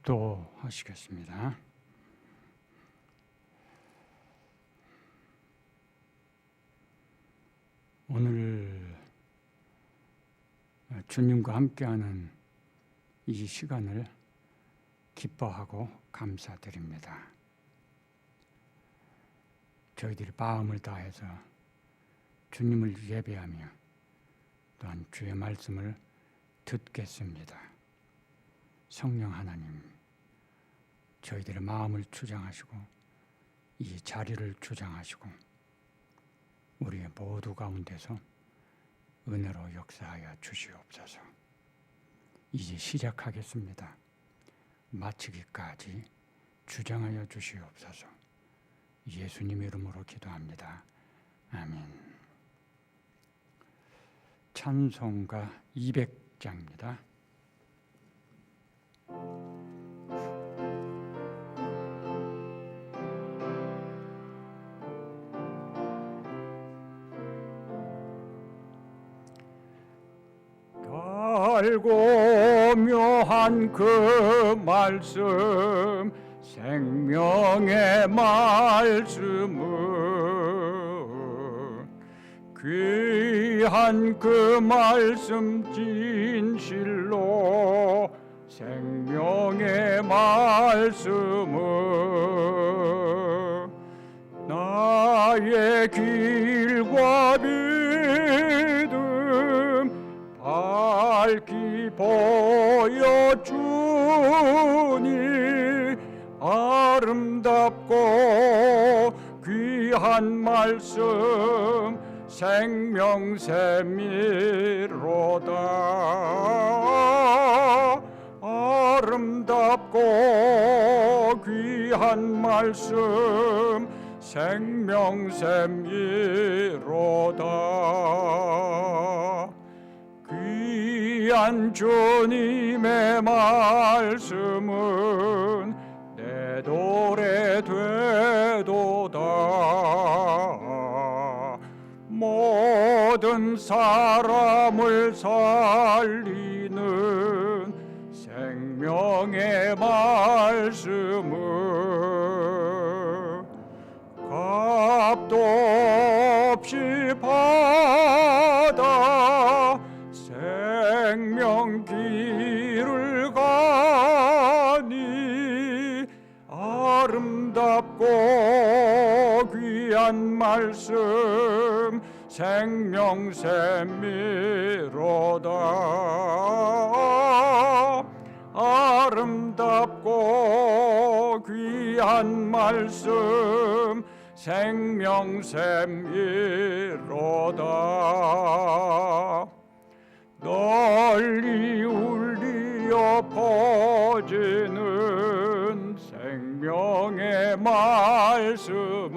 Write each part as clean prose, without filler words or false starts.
기도하시겠습니다. 오늘 주님과 함께하는 이 시간을 기뻐하고 감사드립니다. 저희들이 마음을 다해서 주님을 예배하며 또한 주의 말씀을 듣겠습니다. 성령 하나님, 저희들의 마음을 주장하시고 이 자리를 주장하시고 우리의 모두 가운데서 은혜로 역사하여 주시옵소서. 이제 시작하겠습니다. 마치기까지 주장하여 주시옵소서. 예수님 이름으로 기도합니다. 아멘. 찬송가 200장입니다. 달고 묘한 그 말씀, 생명의 말씀은 귀한 그 말씀 진실로 생명의 말씀은 나의 길과 믿음 밝히 보여주니 아름답고 귀한 말씀 생명샘이로다. 아름답고 귀한 말씀 생명샘이로다. 귀한 주님의 말씀은 내 노래 되도다. 모든 사람을 살리는 생명의 말씀은 값도 없이 받아 생명길을 가니 아름답고 귀한 말씀 생명샘이로다. 아름답고 귀한 말씀 생명샘이로다. 널리 울리어 퍼지는 생명의 말씀은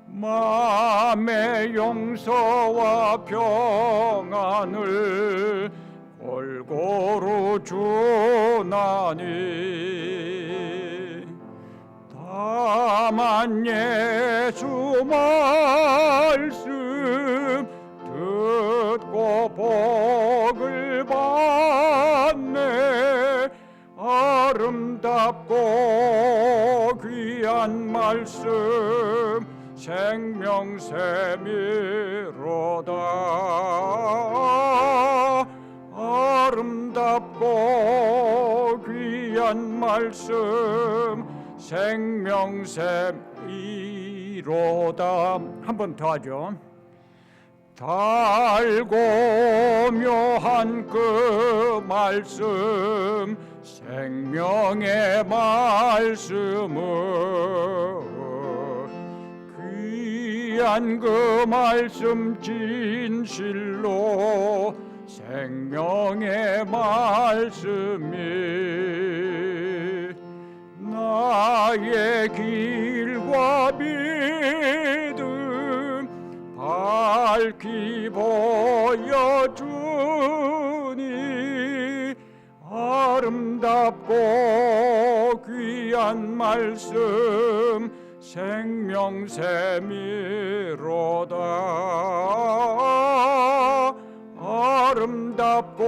마음의 용서와 평안을 골고루 주나니 다만 예수 말씀 듣고 복을 받네. 아름답고 귀한 말씀 생명샘이로다. 아름답고 귀한 말씀 생명샘이로다. 한 번 더 하죠. 달고 묘한 그 말씀 생명의 말씀은 귀한 그 말씀 진실로 생명의 말씀이 나의 길과 믿음 밝히 보여주니 아름답고 귀한 말씀 생명샘이로다. 아름답고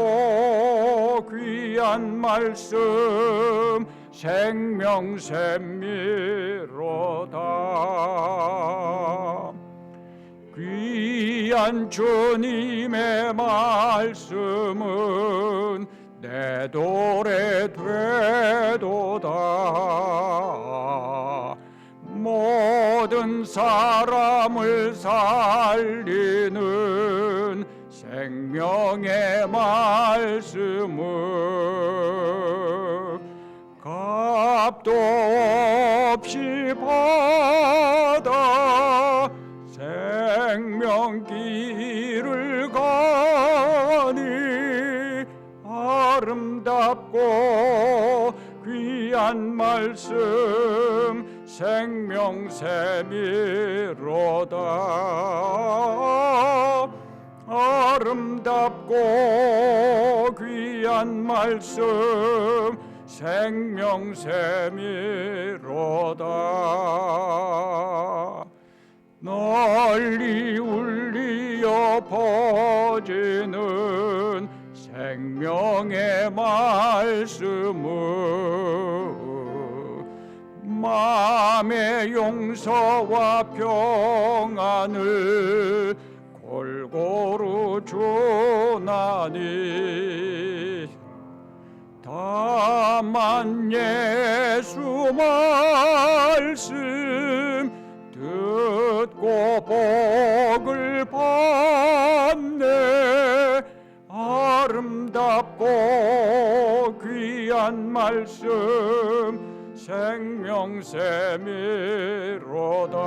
귀한 말씀 생명샘미로다. 귀한 주님의 말씀은 내 도래 되도다. 모든 사람을 살리는 생명의 말씀은 값도 없이 받아 생명길을 가니 아름답고 귀한 말씀 생명샘미로다. 아름답고 귀한 말씀 생명샘미로다. 널리 울리어 퍼지는 생명의 말씀은 마음의 용서와 평안을 골고루 주나니 다만 예수 말씀 듣고 복을 받네. 아름답고 귀한 말씀 생명샘미로다.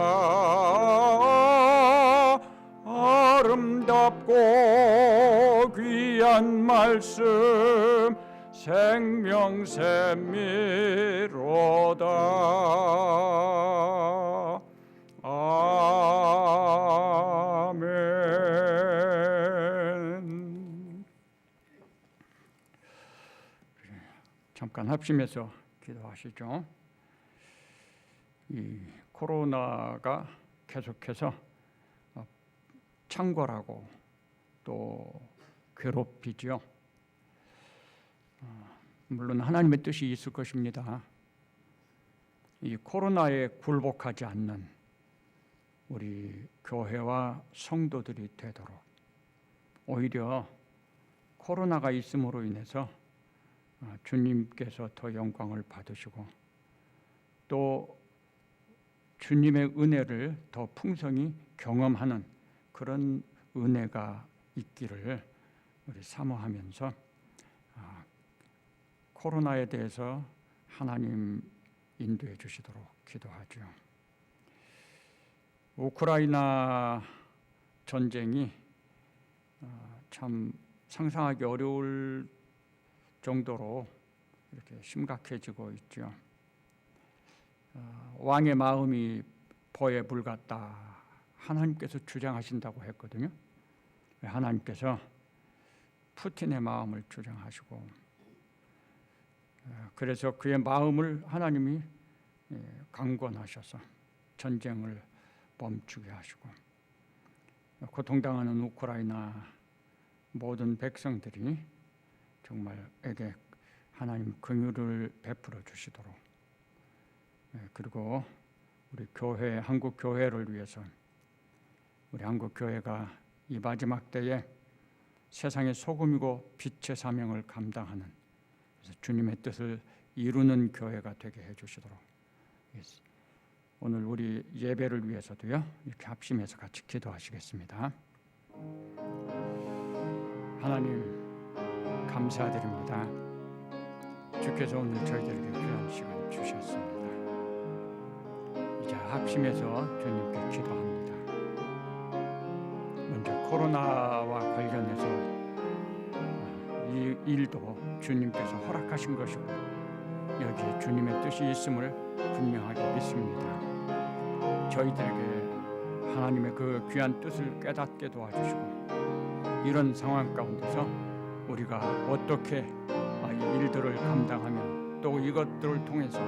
아름답고 귀한 말씀 생명샘미로다. 아멘. 잠깐 합심해서 기도하시죠. 이 코로나가 계속해서 창궐하고 또 괴롭히죠. 물론 하나님의 뜻이 있을 것입니다. 이 코로나에 굴복하지 않는 우리 교회와 성도들이 되도록, 오히려 코로나가 있음으로 인해서 주님께서 더 영광을 받으시고 또 주님의 은혜를 더 풍성히 경험하는 그런 은혜가 있기를 우리 사모하면서 코로나에 대해서 하나님 인도해 주시도록 기도하죠. 우크라이나 전쟁이 참 상상하기 어려울 정도로 이렇게 심각해지고 있죠. 왕의 마음이 보에 불같다 하나님께서 주장하신다고 했거든요. 하나님께서 푸틴의 마음을 주장하시고, 그래서 그의 마음을 하나님이 강권하셔서 전쟁을 멈추게 하시고, 고통당하는 우크라이나 모든 백성들이 정말에게 하나님 긍휼을 베풀어 주시도록, 그리고 우리 교회, 한국 교회를 위해서 우리 한국 교회가 이 마지막 때에 세상의 소금이고 빛의 사명을 감당하는, 그래서 주님의 뜻을 이루는 교회가 되게 해주시도록, 오늘 우리 예배를 위해서도요 이렇게 합심해서 같이 기도하시겠습니다. 하나님 감사드립니다. 주께서 오늘 저희들에게 귀한 시간을 주셨습니다. 이제 합심해서 주님께 기도합니다. 먼저 코로나와 관련해서 이 일도 주님께서 허락하신 것이고 여기에 주님의 뜻이 있음을 분명하게 믿습니다. 저희들에게 하나님의 그 귀한 뜻을 깨닫게 도와주시고, 이런 상황 가운데서 우리가 어떻게 이 일들을 감당하며 또 이것들을 통해서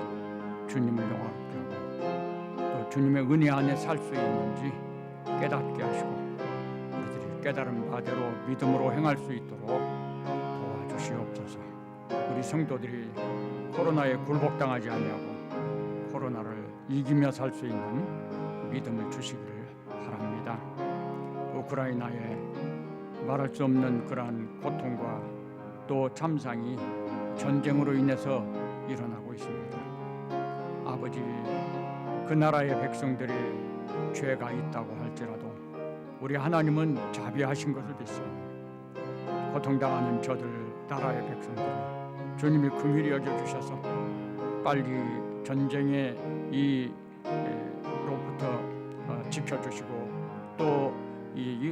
주님을 영화롭게 하고 또 주님의 은혜 안에 살 수 있는지 깨닫게 하시고, 우리들이 깨달은 바대로 믿음으로 행할 수 있도록 도와주시옵소서. 우리 성도들이 코로나에 굴복당하지 아니하고 코로나를 이기며 살 수 있는 믿음을 주시기를 바랍니다. 우크라이나에 말할 수 없는 그러한 고통과 또 참상이 전쟁으로 인해서 일어나고 있습니다. 아버지, 그 나라의 백성들이 죄가 있다고 할지라도 우리 하나님은 자비하신 것을 믿습니다. 고통당하는 저들 나라의 백성들을 주님이 긍휼히 여겨주셔서 빨리 전쟁의 이로부터 지켜주시고 또 이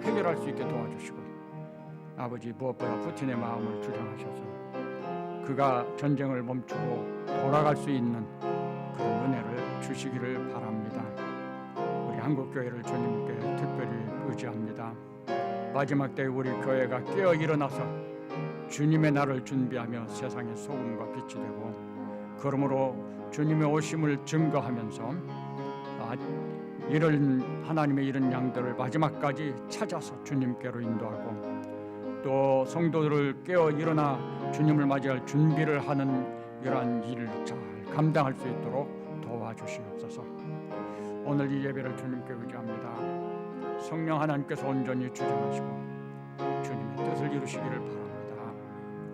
해결할 수 있게 도와주시고, 아버지 무엇보다 푸틴의 마음을 주장하셔서 그가 전쟁을 멈추고 돌아갈 수 있는 그런 은혜를 주시기를 바랍니다. 우리 한국교회를 주님께 특별히 의지합니다. 마지막 때에 우리 교회가 깨어 일어나서 주님의 날을 준비하며 세상의 소금과 빛이 되고, 그러므로 주님의 오심을 증거하면서 이런 하나님의 이런 양들을 마지막까지 찾아서 주님께로 인도하고, 또 성도들을 깨어 일어나 주님을 맞이할 준비를 하는 이러한 일을 잘 감당할 수 있도록 도와주시옵소서. 오늘 이 예배를 주님께 의지합니다. 성령 하나님께서 온전히 주장하시고 주님의 뜻을 이루시기를 바랍니다.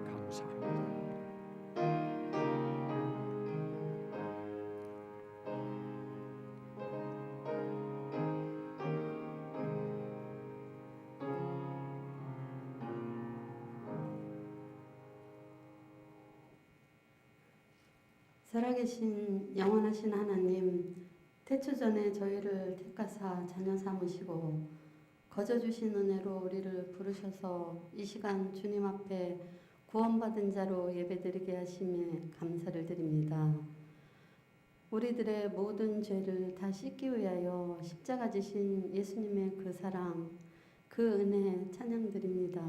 감사합니다. 살아계신 영원하신 하나님, 태초 전에 저희를 택하사 자녀 삼으시고 거저 주신 은혜로 우리를 부르셔서 이 시간 주님 앞에 구원받은 자로 예배드리게 하심에 감사를 드립니다. 우리들의 모든 죄를 다 씻기 위하여 십자가 지신 예수님의 그 사랑, 그 은혜 찬양드립니다.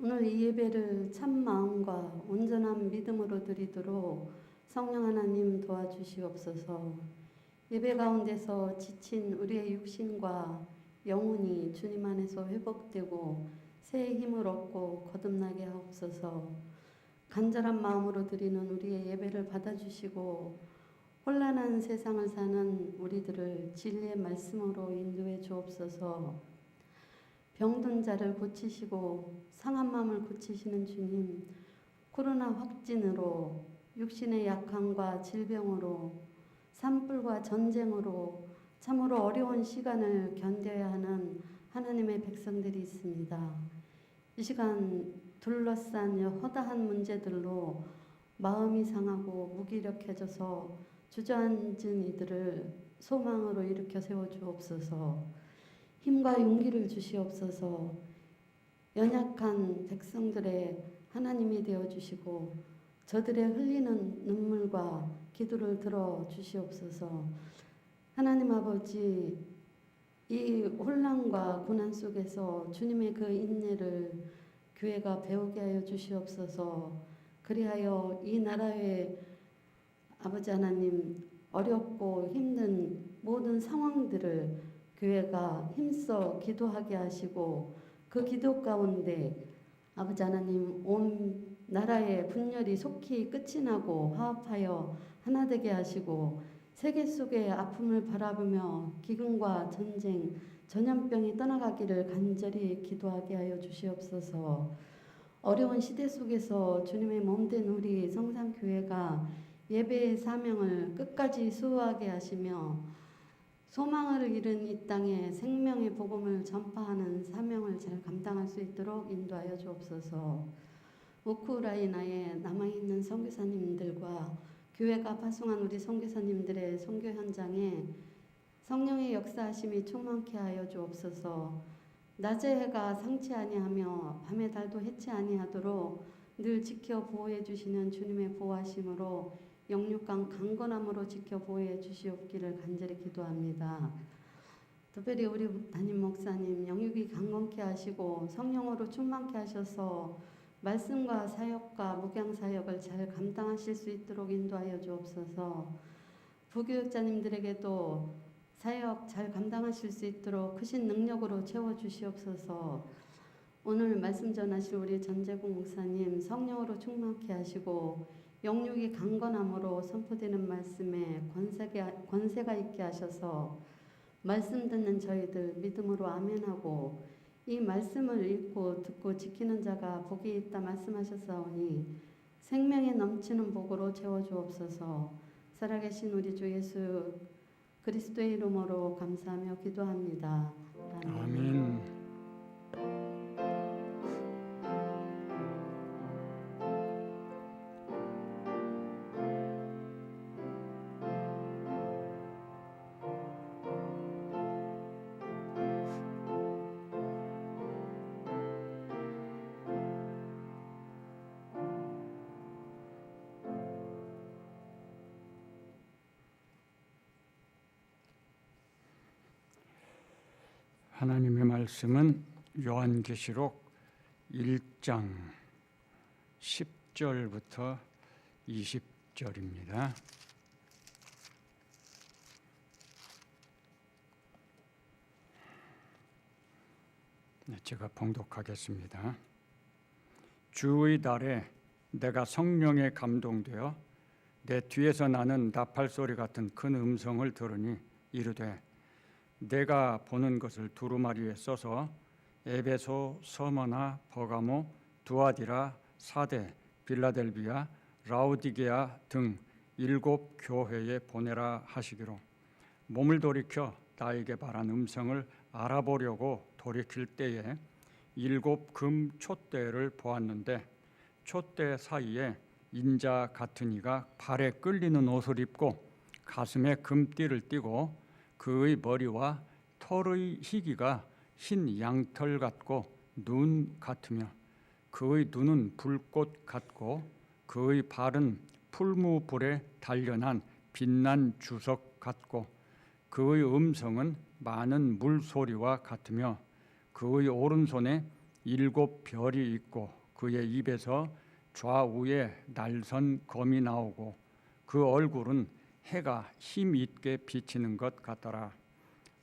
오늘 이 예배를 참 마음과 온전한 믿음으로 드리도록 성령 하나님 도와주시옵소서. 예배 가운데서 지친 우리의 육신과 영혼이 주님 안에서 회복되고 새 힘을 얻고 거듭나게 하옵소서. 간절한 마음으로 드리는 우리의 예배를 받아주시고 혼란한 세상을 사는 우리들을 진리의 말씀으로 인도해 주옵소서. 병든 자를 고치시고 상한 마음을 고치시는 주님, 코로나 확진으로 육신의 약함과 질병으로 산불과 전쟁으로 참으로 어려운 시간을 견뎌야 하는 하나님의 백성들이 있습니다. 이 시간 둘러싼 허다한 문제들로 마음이 상하고 무기력해져서 주저앉은 이들을 소망으로 일으켜 세워주옵소서. 힘과 용기를 주시옵소서. 연약한 백성들의 하나님이 되어주시고 저들의 흘리는 눈물과 기도를 들어주시옵소서. 하나님 아버지, 이 혼란과 고난 속에서 주님의 그 인내를 교회가 배우게 하여 주시옵소서. 그리하여 이 나라의 아버지 하나님, 어렵고 힘든 모든 상황들을 교회가 힘써 기도하게 하시고 그 기도 가운데 아버지 하나님, 온 나라의 분열이 속히 끝이 나고 화합하여 하나 되게 하시고 세계 속의 아픔을 바라보며 기근과 전쟁, 전염병이 떠나가기를 간절히 기도하게 하여 주시옵소서. 어려운 시대 속에서 주님의 몸된 우리 성산교회가 예배의 사명을 끝까지 수호하게 하시며 소망을 잃은 이 땅에 생명의 복음을 전파하는 사명을 잘 감당할 수 있도록 인도하여 주옵소서. 우크라이나에 남아있는 선교사님들과 교회가 파송한 우리 선교사님들의 선교 현장에 성령의 역사하심이 충만케 하여 주옵소서. 낮의 해가 상치 아니하며 밤의 달도 해치 아니하도록 늘 지켜 보호해 주시는 주님의 보호하심으로 영육간 강건함으로 지켜 보호해 주시옵기를 간절히 기도합니다. 특별히 우리 담임 목사님 영육이 강건케 하시고 성령으로 충만케 하셔서 말씀과 사역과 묵양 사역을 잘 감당하실 수 있도록 인도하여 주옵소서. 부교육자님들에게도 사역 잘 감당하실 수 있도록 크신 능력으로 채워주시옵소서. 오늘 말씀 전하실 우리 전재국 목사님 성령으로 충만케 하시고 영육이 강건함으로 선포되는 말씀에 권세가 있게 하셔서 말씀 듣는 저희들 믿음으로 아멘하고 이 말씀을 읽고 듣고 지키는 자가 복이 있다 말씀하셨사오니 생명에 넘치는 복으로 채워주옵소서. 살아계신 우리 주 예수 그리스도의 이름으로 감사하며 기도합니다. 아멘. 하나님의 말씀은 요한계시록 1장 10절부터 20절입니다. 제가 봉독하겠습니다. 주의 날에 내가 성령에 감동되어 내 뒤에서 나는 나팔 소리 같은 큰 음성을 들으니 이르되 내가 보는 것을 두루마리에 써서 에베소, 서머나, 버가모, 두아디라, 사데, 빌라델비아, 라우디게아 등 7 교회에 보내라 하시기로 몸을 돌이켜 나에게 말한 음성을 알아보려고 돌이킬 때에 7 금 촛대를 보았는데 촛대 사이에 인자 같은 이가 발에 끌리는 옷을 입고 가슴에 금띠를 띠고 그의 머리와 털의 희기가 흰 양털 같고 눈 같으며 그의 눈은 불꽃 같고 그의 발은 풀무불에 단련한 빛난 주석 같고 그의 음성은 많은 물소리와 같으며 그의 오른손에 7 별이 있고 그의 입에서 좌우에 날선 검이 나오고 그 얼굴은 해가 힘있게 비치는 것 같더라.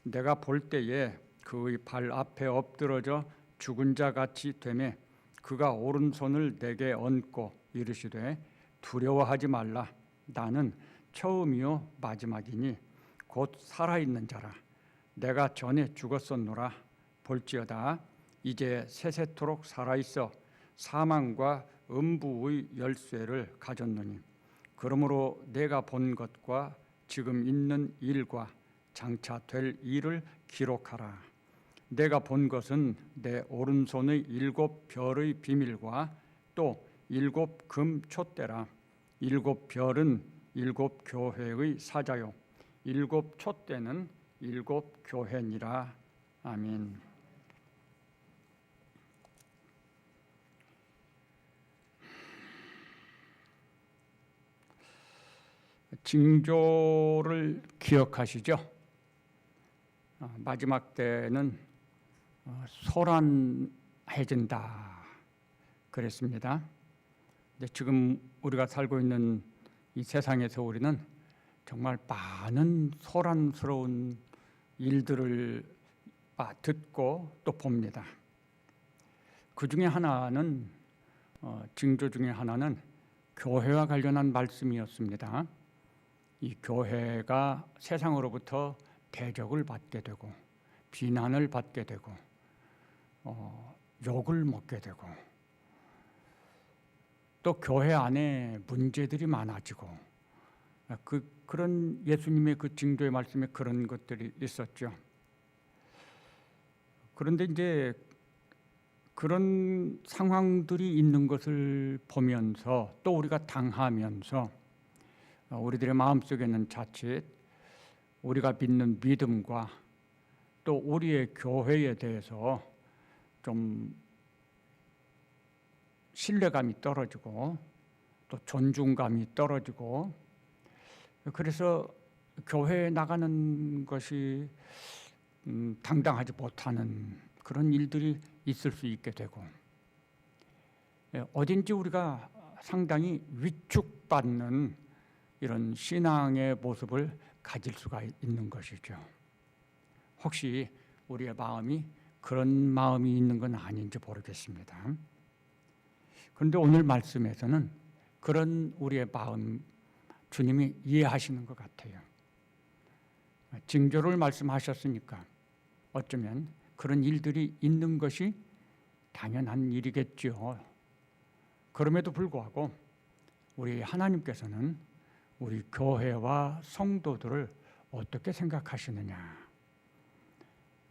내가 볼 때에 그의 발 앞에 엎드러져 죽은 자 같이 되매 그가 오른손을 내게 얹고 이르시되 두려워하지 말라. 나는 처음이요 마지막이니 곧 살아있는 자라. 내가 전에 죽었었노라. 볼지어다 이제 세세토록 살아있어 사망과 음부의 열쇠를 가졌노니 그러므로 내가 본 것과 지금 있는 일과 장차 될 일을 기록하라. 내가 본 것은 내 오른손의 7 별의 비밀과 또 7 금 촛대라. 7 별은 7 교회의 사자요 7 촛대는 7 교회니라. 아멘. 징조를 기억하시죠? 마지막 때는 소란해진다 그랬습니다. 근데 지금 우리가 살고 있는 이 세상에서 우리는 정말 많은 소란스러운 일들을 듣고 또 봅니다. 그 중에 하나는 징조 중에 하나는 교회와 관련한 말씀이었습니다. 이 교회가 세상으로부터 대적을 받게 되고 비난을 받게 되고 욕을 먹게 되고 또 교회 안에 문제들이 많아지고 그런 예수님의 그 징조의 말씀에 그런 것들이 있었죠. 그런데 이제 그런 상황들이 있는 것을 보면서 또 우리가 당하면서 우리들의 마음속에는 자칫 우리가 믿는 믿음과 또 우리의 교회에 대해서 좀 신뢰감이 떨어지고 또 존중감이 떨어지고 그래서 교회에 나가는 것이 당당하지 못하는 그런 일들이 있을 수 있게 되고 어딘지 우리가 상당히 위축받는 이런 신앙의 모습을 가질 수가 있는 것이죠. 혹시 우리의 마음이 그런 마음이 있는 건 아닌지 모르겠습니다. 그런데 오늘 말씀에서는 그런 우리의 마음 주님이 이해하시는 것 같아요. 징조를 말씀하셨으니까 어쩌면 그런 일들이 있는 것이 당연한 일이겠죠. 그럼에도 불구하고 우리 하나님께서는 우리 교회와 성도들을 어떻게 생각하시느냐,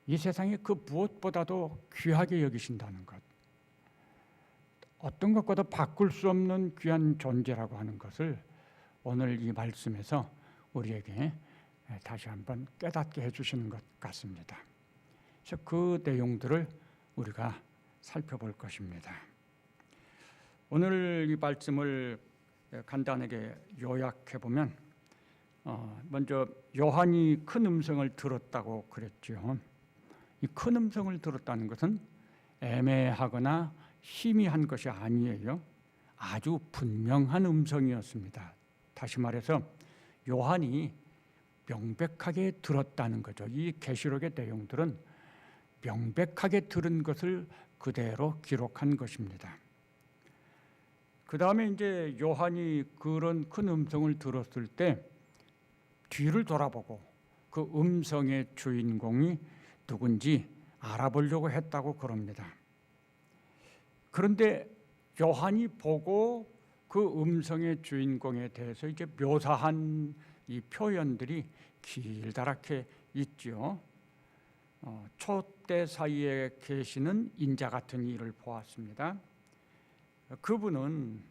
이 세상에 그 무엇보다도 귀하게 여기신다는 것, 어떤 것과도 바꿀 수 없는 귀한 존재라고 하는 것을 오늘 이 말씀에서 우리에게 다시 한번 깨닫게 해주시는 것 같습니다. 그래서 그 내용들을 우리가 살펴볼 것입니다. 오늘 이 말씀을 간단하게 요약해 보면, 먼저 요한이 큰 음성을 들었다고 그랬죠. 이 큰 음성을 들었다는 것은 애매하거나 희미한 것이 아니에요. 아주 분명한 음성이었습니다. 다시 말해서 요한이 명백하게 들었다는 거죠. 이 계시록의 내용들은 명백하게 들은 것을 그대로 기록한 것입니다. 그 다음에 이제 요한이 그런 큰 음성을 들었을 때 뒤를 돌아보고 그 음성의 주인공이 누군지 알아보려고 했다고 그럽니다. 그런데 요한이 보고 그 음성의 주인공에 대해서 이제 묘사한 이 표현들이 길다랗게 있죠. 촛대 사이에 계시는 인자 같은 이를 보았습니다. 그분은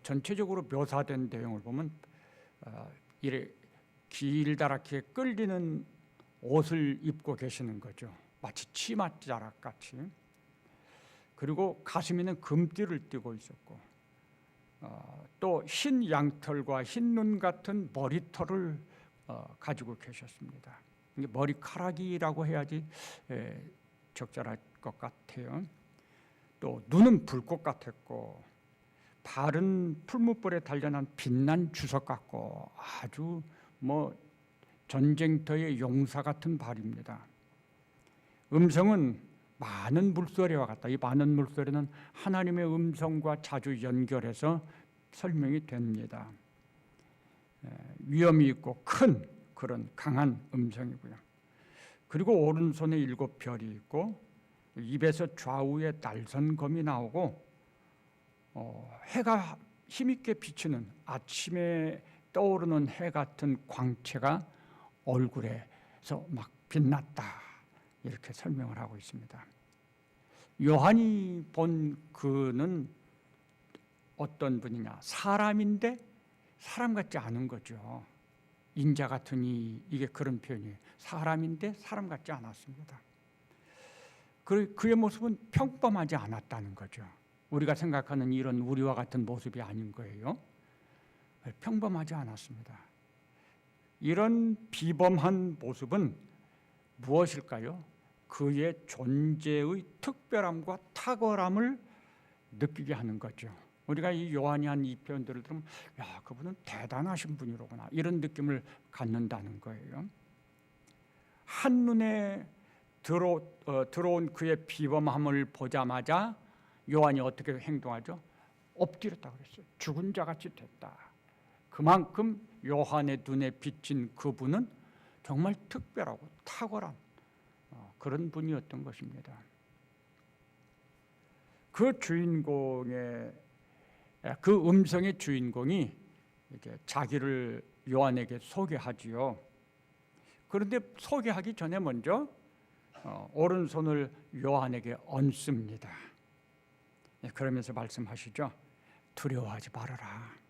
전체적으로 묘사된 내용을 보면 이래 길다랗게 끌리는 옷을 입고 계시는 거죠. 마치 치맛자락 같이. 그리고 가슴에는 금띠를 띠고 있었고, 또 흰 양털과 흰 눈 같은 머리털을 가지고 계셨습니다. 이게 머리카락이라고 해야지 적절할 것 같아요. 또 눈은 불꽃 같았고, 발은 풀무불에 단련한 빛난 주석 같고, 아주 전쟁터의 용사 같은 발입니다. 음성은 많은 물소리와 같다. 이 많은 물소리는 하나님의 음성과 자주 연결해서 설명이 됩니다. 위엄이 있고 큰 그런 강한 음성이고요. 그리고 오른손에 7별이 있고, 입에서 좌우에 날선검이 나오고, 해가 힘있게 비치는 아침에 떠오르는 해 같은 광채가 얼굴에서 막 빛났다, 이렇게 설명을 하고 있습니다. 요한이 본 그는 어떤 분이냐? 사람인데 사람 같지 않은 거죠. 인자 같으니, 이게 그런 표현이에요. 사람인데 사람 같지 않았습니다. 그의 모습은 평범하지 않았다는 거죠. 우리가 생각하는 이런 우리와 같은 모습이 아닌 거예요. 평범하지 않았습니다. 이런 비범한 모습은 무엇일까요? 그의 존재의 특별함과 탁월함을 느끼게 하는 거죠. 우리가 이 요한이 한 이 표현들을 들으면, 야, 그분은 대단하신 분이로구나, 이런 느낌을 갖는다는 거예요. 한눈에 들어온 그의 비범함을 보자마자 요한이 어떻게 행동하죠? 엎드렸다고 그랬어요. 죽은 자같이 됐다. 그만큼 요한의 눈에 비친 그분은 정말 특별하고 탁월한 그런 분이었던 것입니다. 그 주인공의, 그 음성의 주인공이 이렇게 자기를 요한에게 소개하지요. 그런데 소개하기 전에 먼저 오른손을 요한에게 얹습니다. 그러면서 말씀하시죠. 두려워하지 말아라.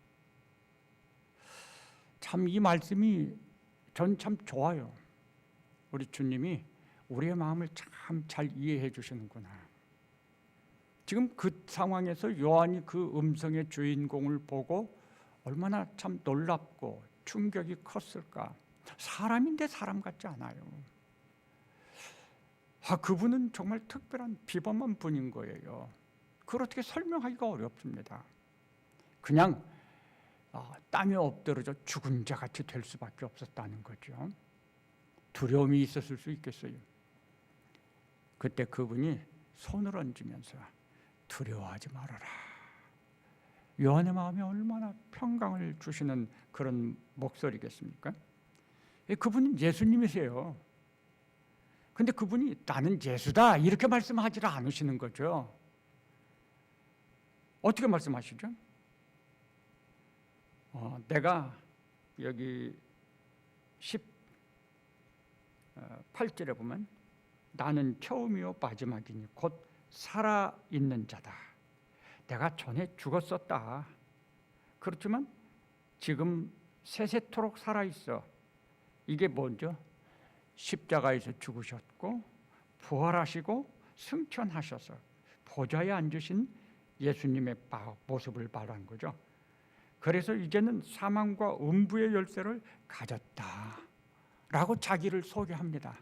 참 이 말씀이 전 참 좋아요. 우리 주님이 우리의 마음을 참 잘 이해해 주시는구나. 지금 그 상황에서 요한이 그 음성의 주인공을 보고 얼마나 참 놀랍고 충격이 컸을까. 사람인데 사람 같지 않아요. 그분은 정말 특별한 비범한 분인 거예요. 그걸 어떻게 설명하기가 어렵습니다. 그냥 땅에 엎드러져 죽은 자 같이 될 수밖에 없었다는 거죠. 두려움이 있었을 수 있겠어요. 그때 그분이 손을 얹으면서 두려워하지 말아라. 요한의 마음에 얼마나 평강을 주시는 그런 목소리겠습니까? 그분은 예수님이세요. 근데 그분이 나는 예수다 이렇게 말씀하지 않으시는 거죠. 어떻게 말씀하시죠? 내가 여기 18절에 보면 나는 처음이요 마지막이니 곧 살아있는 자다. 내가 전에 죽었었다. 그렇지만 지금 세세토록 살아있어. 이게 뭐죠? 십자가에서 죽으셨고 부활하시고 승천하셔서 보좌에 앉으신 예수님의 모습을 말한 거죠. 그래서 이제는 사망과 음부의 열쇠를 가졌다라고 자기를 소개합니다.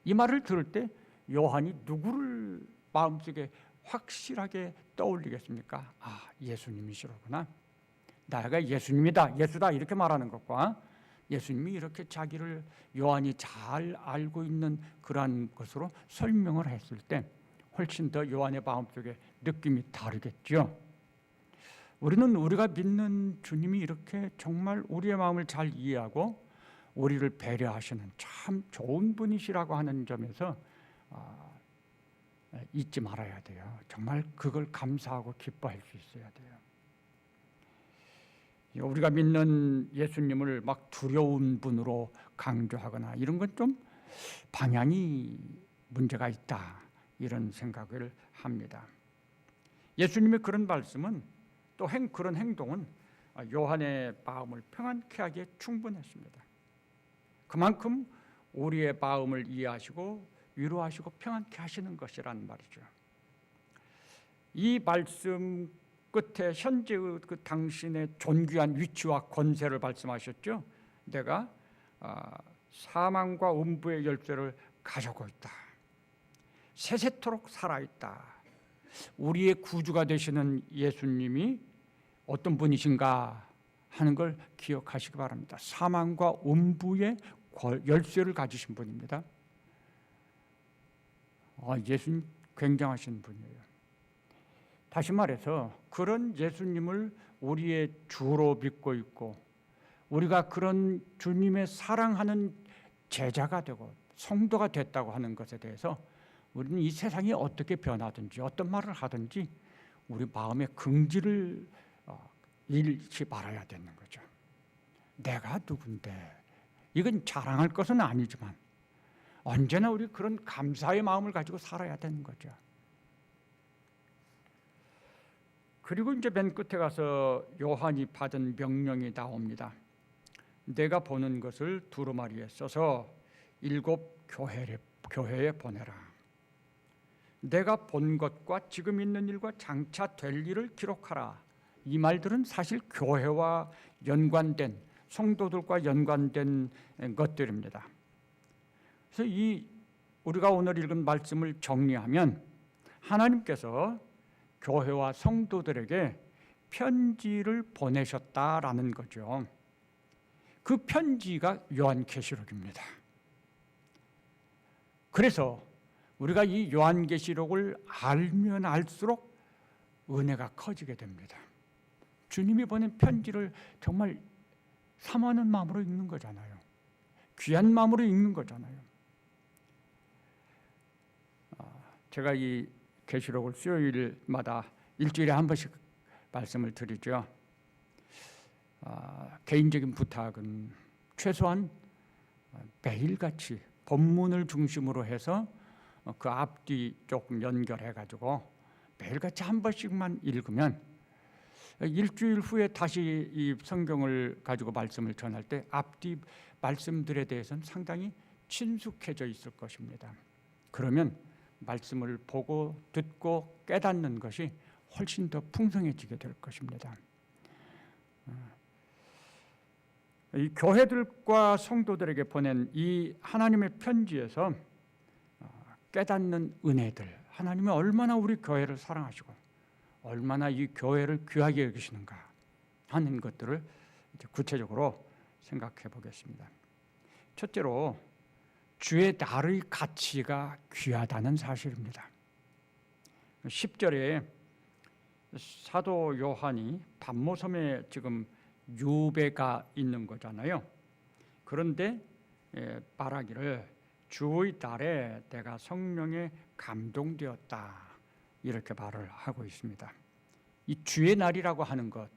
이 말을 들을 때 요한이 누구를 마음속에 확실하게 떠올리겠습니까? 아, 예수님이시로구나. 내가 예수님이다, 예수다 이렇게 말하는 것과 예수님이 이렇게 자기를 요한이 잘 알고 있는 그러한 것으로 설명을 했을 때 훨씬 더 요한의 마음속에 느낌이 다르겠죠. 우리는 우리가 믿는 주님이 이렇게 정말 우리의 마음을 잘 이해하고 우리를 배려하시는 참 좋은 분이시라고 하는 점에서 잊지 말아야 돼요. 정말 그걸 감사하고 기뻐할 수 있어야 돼요. 우리가 믿는 예수님을 막 두려운 분으로 강조하거나 이런 건 좀 방향이 문제가 있다 이런 생각을 합니다. 예수님의 그런 말씀은 또 그런 행동은 요한의 마음을 평안케 하기에 충분했습니다. 그만큼 우리의 마음을 이해하시고 위로하시고 평안케 하시는 것이란 말이죠. 이 말씀 끝에 현재의 그 당신의 존귀한 위치와 권세를 말씀하셨죠. 내가 사망과 음부의 열쇠를 가지고 있다. 세세토록 살아있다. 우리의 구주가 되시는 예수님이 어떤 분이신가 하는 걸 기억하시기 바랍니다. 사망과 음부의 열쇠를 가지신 분입니다. 예수님 굉장하신 분이에요. 다시 말해서 그런 예수님을 우리의 주로 믿고 있고 우리가 그런 주님의 사랑하는 제자가 되고 성도가 됐다고 하는 것에 대해서 우리는 이 세상이 어떻게 변하든지 어떤 말을 하든지 우리 마음의 긍지를 잃지 말아야 되는 거죠. 내가 누군데 이건 자랑할 것은 아니지만 언제나 우리 그런 감사의 마음을 가지고 살아야 되는 거죠. 그리고 이제 맨 끝에 가서 요한이 받은 명령이 나옵니다. 내가 보는 것을 두루마리에 써서 7 교회에 보내라. 내가 본 것과 지금 있는 일과 장차 될 일을 기록하라. 이 말들은 사실 교회와 연관된 성도들과 연관된 것들입니다. 그래서 우리가 오늘 읽은 말씀을 정리하면 하나님께서 교회와 성도들에게 편지를 보내셨다라는 거죠. 그 편지가 요한계시록입니다. 그래서 우리가 이 요한계시록을 알면 알수록 은혜가 커지게 됩니다. 주님이 보낸 편지를 정말 사모하는 마음으로 읽는 거잖아요. 귀한 마음으로 읽는 거잖아요. 제가 이 계시록을 수요일마다 일주일에 한 번씩 말씀을 드리죠. 개인적인 부탁은 최소한 매일같이 본문을 중심으로 해서 그 앞뒤 조금 연결해가지고 매일같이 한 번씩만 읽으면 일주일 후에 다시 이 성경을 가지고 말씀을 전할 때 앞뒤 말씀들에 대해서는 상당히 친숙해져 있을 것입니다. 그러면 말씀을 보고 듣고 깨닫는 것이 훨씬 더 풍성해지게 될 것입니다. 이 교회들과 성도들에게 보낸 이 하나님의 편지에서 깨닫는 은혜들, 하나님이 얼마나 우리 교회를 사랑하시고 얼마나 이 교회를 귀하게 여기시는가 하는 것들을 이제 구체적으로 생각해 보겠습니다. 첫째로 주의 날의 가치가 귀하다는 사실입니다. 10절에 사도 요한이 patmos섬에 지금 유배가 있는 거잖아요. 그런데 말하기를 주의 날에 내가 성령에 감동되었다, 이렇게 말을 하고 있습니다. 이 주의 날이라고 하는 것,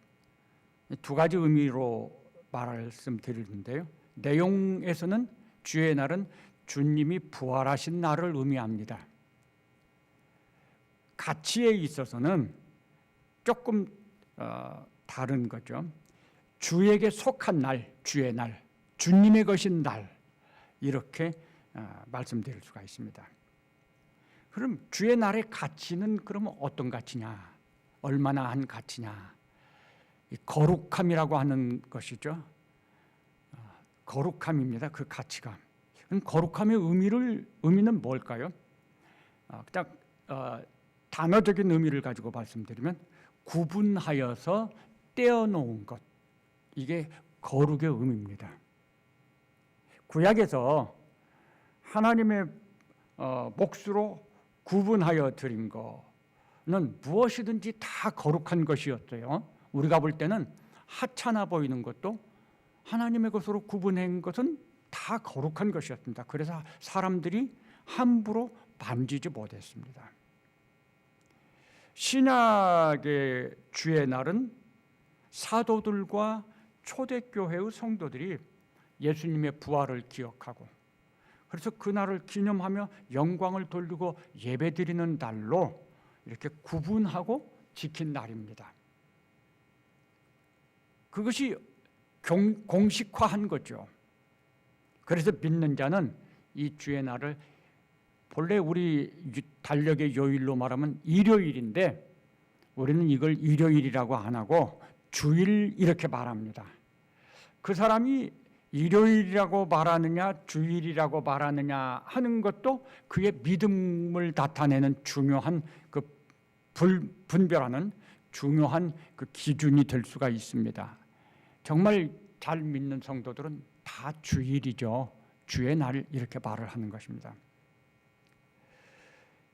두 가지 의미로 말씀드리는데요. 내용에서는 주의 날은 주님이 부활하신 날을 의미합니다. 가치에 있어서는 조금 다른 거죠. 주에게 속한 날, 주의 날, 주님의 것인 날, 이렇게 말씀드릴 수가 있습니다. 그럼 주의 날의 가치는 그러면 어떤 가치냐? 얼마나 한 가치냐? 거룩함이라고 하는 것이죠. 거룩함입니다. 그 가치가. 그럼 거룩함의 의미는 뭘까요? 그냥 단어적인 의미를 가지고 말씀드리면 구분하여서 떼어놓은 것, 이게 거룩의 의미입니다. 구약에서 하나님의 몫으로 구분하여 드린 거는 무엇이든지 다 거룩한 것이었어요. 우리가 볼 때는 하찮아 보이는 것도 하나님의 것으로 구분한 것은 다 거룩한 것이었습니다. 그래서 사람들이 함부로 만지지 못했습니다. 신약의 주의 날은 사도들과 초대교회의 성도들이 예수님의 부활을 기억하고, 그래서 그날을 기념하며 영광을 돌리고 예배드리는 날로 이렇게 구분하고 지킨 날입니다. 그것이 공식화한 거죠. 그래서 믿는 자는 이 주의 날을 본래 우리 달력의 요일로 말하면 일요일인데 우리는 이걸 일요일이라고 안 하고 주일 이렇게 말합니다. 그 사람이 일요일이라고 말하느냐 주일이라고 말하느냐 하는 것도 그의 믿음을 나타내는 중요한 그 분별하는 중요한 그 기준이 될 수가 있습니다. 정말 잘 믿는 성도들은 다 주일이죠. 주의 날 이렇게 말을 하는 것입니다.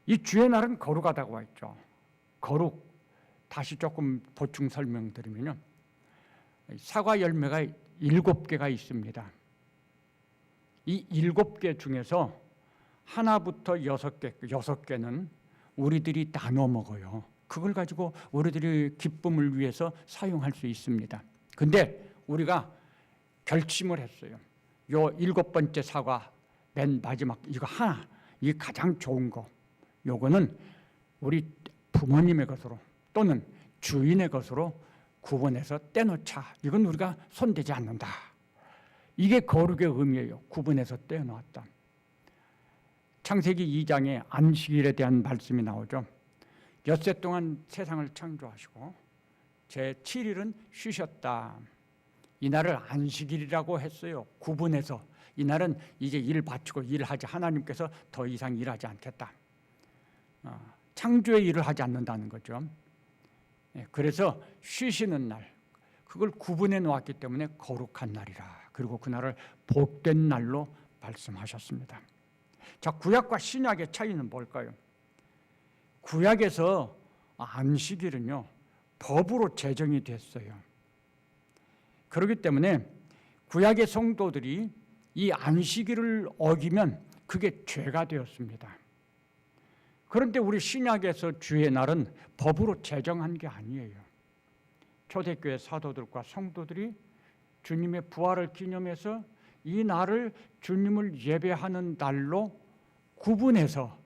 이 주의 날은 거룩하다고 했죠. 거룩, 다시 조금 보충 설명드리면요, 사과 열매가 7개가 있습니다. 이 7개 중에서 하나부터 6개, 6개는 우리들이 나눠 먹어요. 그걸 가지고 우리들이 기쁨을 위해서 사용할 수 있습니다. 근데 우리가 결심을 했어요. 요 7번째 사과, 맨 마지막 이거 하나, 이게 가장 좋은 거, 요거는 우리 부모님의 것으로 또는 주인의 것으로 구분해서 떼놓자. 이건 우리가 손대지 않는다. 이게 거룩의 의미예요. 구분해서 떼어놓았다. 창세기 2장에 안식일에 대한 말씀이 나오죠. 엿새 동안 세상을 창조하시고 제7일은 쉬셨다. 이날을 안식일이라고 했어요. 구분해서. 이날은 이제 일 바치고 일하지, 하나님께서 더 이상 일하지 않겠다. 창조의 일을 하지 않는다는 거죠. 그래서 쉬시는 날, 그걸 구분해 놓았기 때문에 거룩한 날이라. 그리고 그날을 복된 날로 말씀하셨습니다. 자, 구약과 신약의 차이는 뭘까요? 구약에서 안식일은요, 법으로 제정이 됐어요. 그렇기 때문에 구약의 성도들이 이 안식일을 어기면 그게 죄가 되었습니다. 그런데 우리 신약에서 주의 날은 법으로 제정한 게 아니에요. 초대교회 사도들과 성도들이 주님의 부활을 기념해서 이 날을 주님을 예배하는 날로 구분해서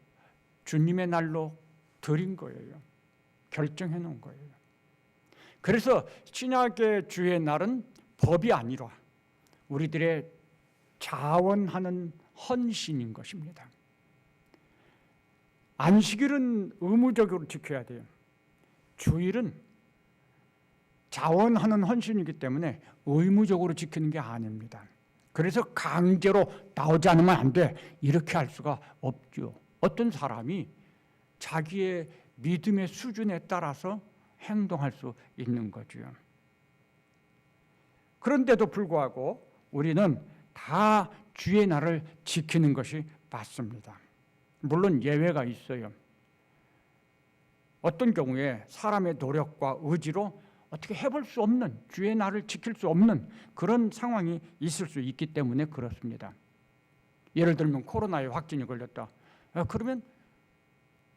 주님의 날로 드린 거예요. 결정해 놓은 거예요. 그래서 신약의 주의 날은 법이 아니라 우리들의 자원하는 헌신인 것입니다. 안식일은 의무적으로 지켜야 돼요. 주일은 자원하는 헌신이기 때문에 의무적으로 지키는 게 아닙니다. 그래서 강제로 나오지 않으면 안 돼, 이렇게 할 수가 없죠. 어떤 사람이 자기의 믿음의 수준에 따라서 행동할 수 있는 거죠. 그런데도 불구하고 우리는 다 주의 날을 지키는 것이 맞습니다. 물론 예외가 있어요. 어떤 경우에 사람의 노력과 의지로 어떻게 해볼 수 없는, 주의 날을 지킬 수 없는 그런 상황이 있을 수 있기 때문에 그렇습니다. 예를 들면 코로나에 확진이 걸렸다. 그러면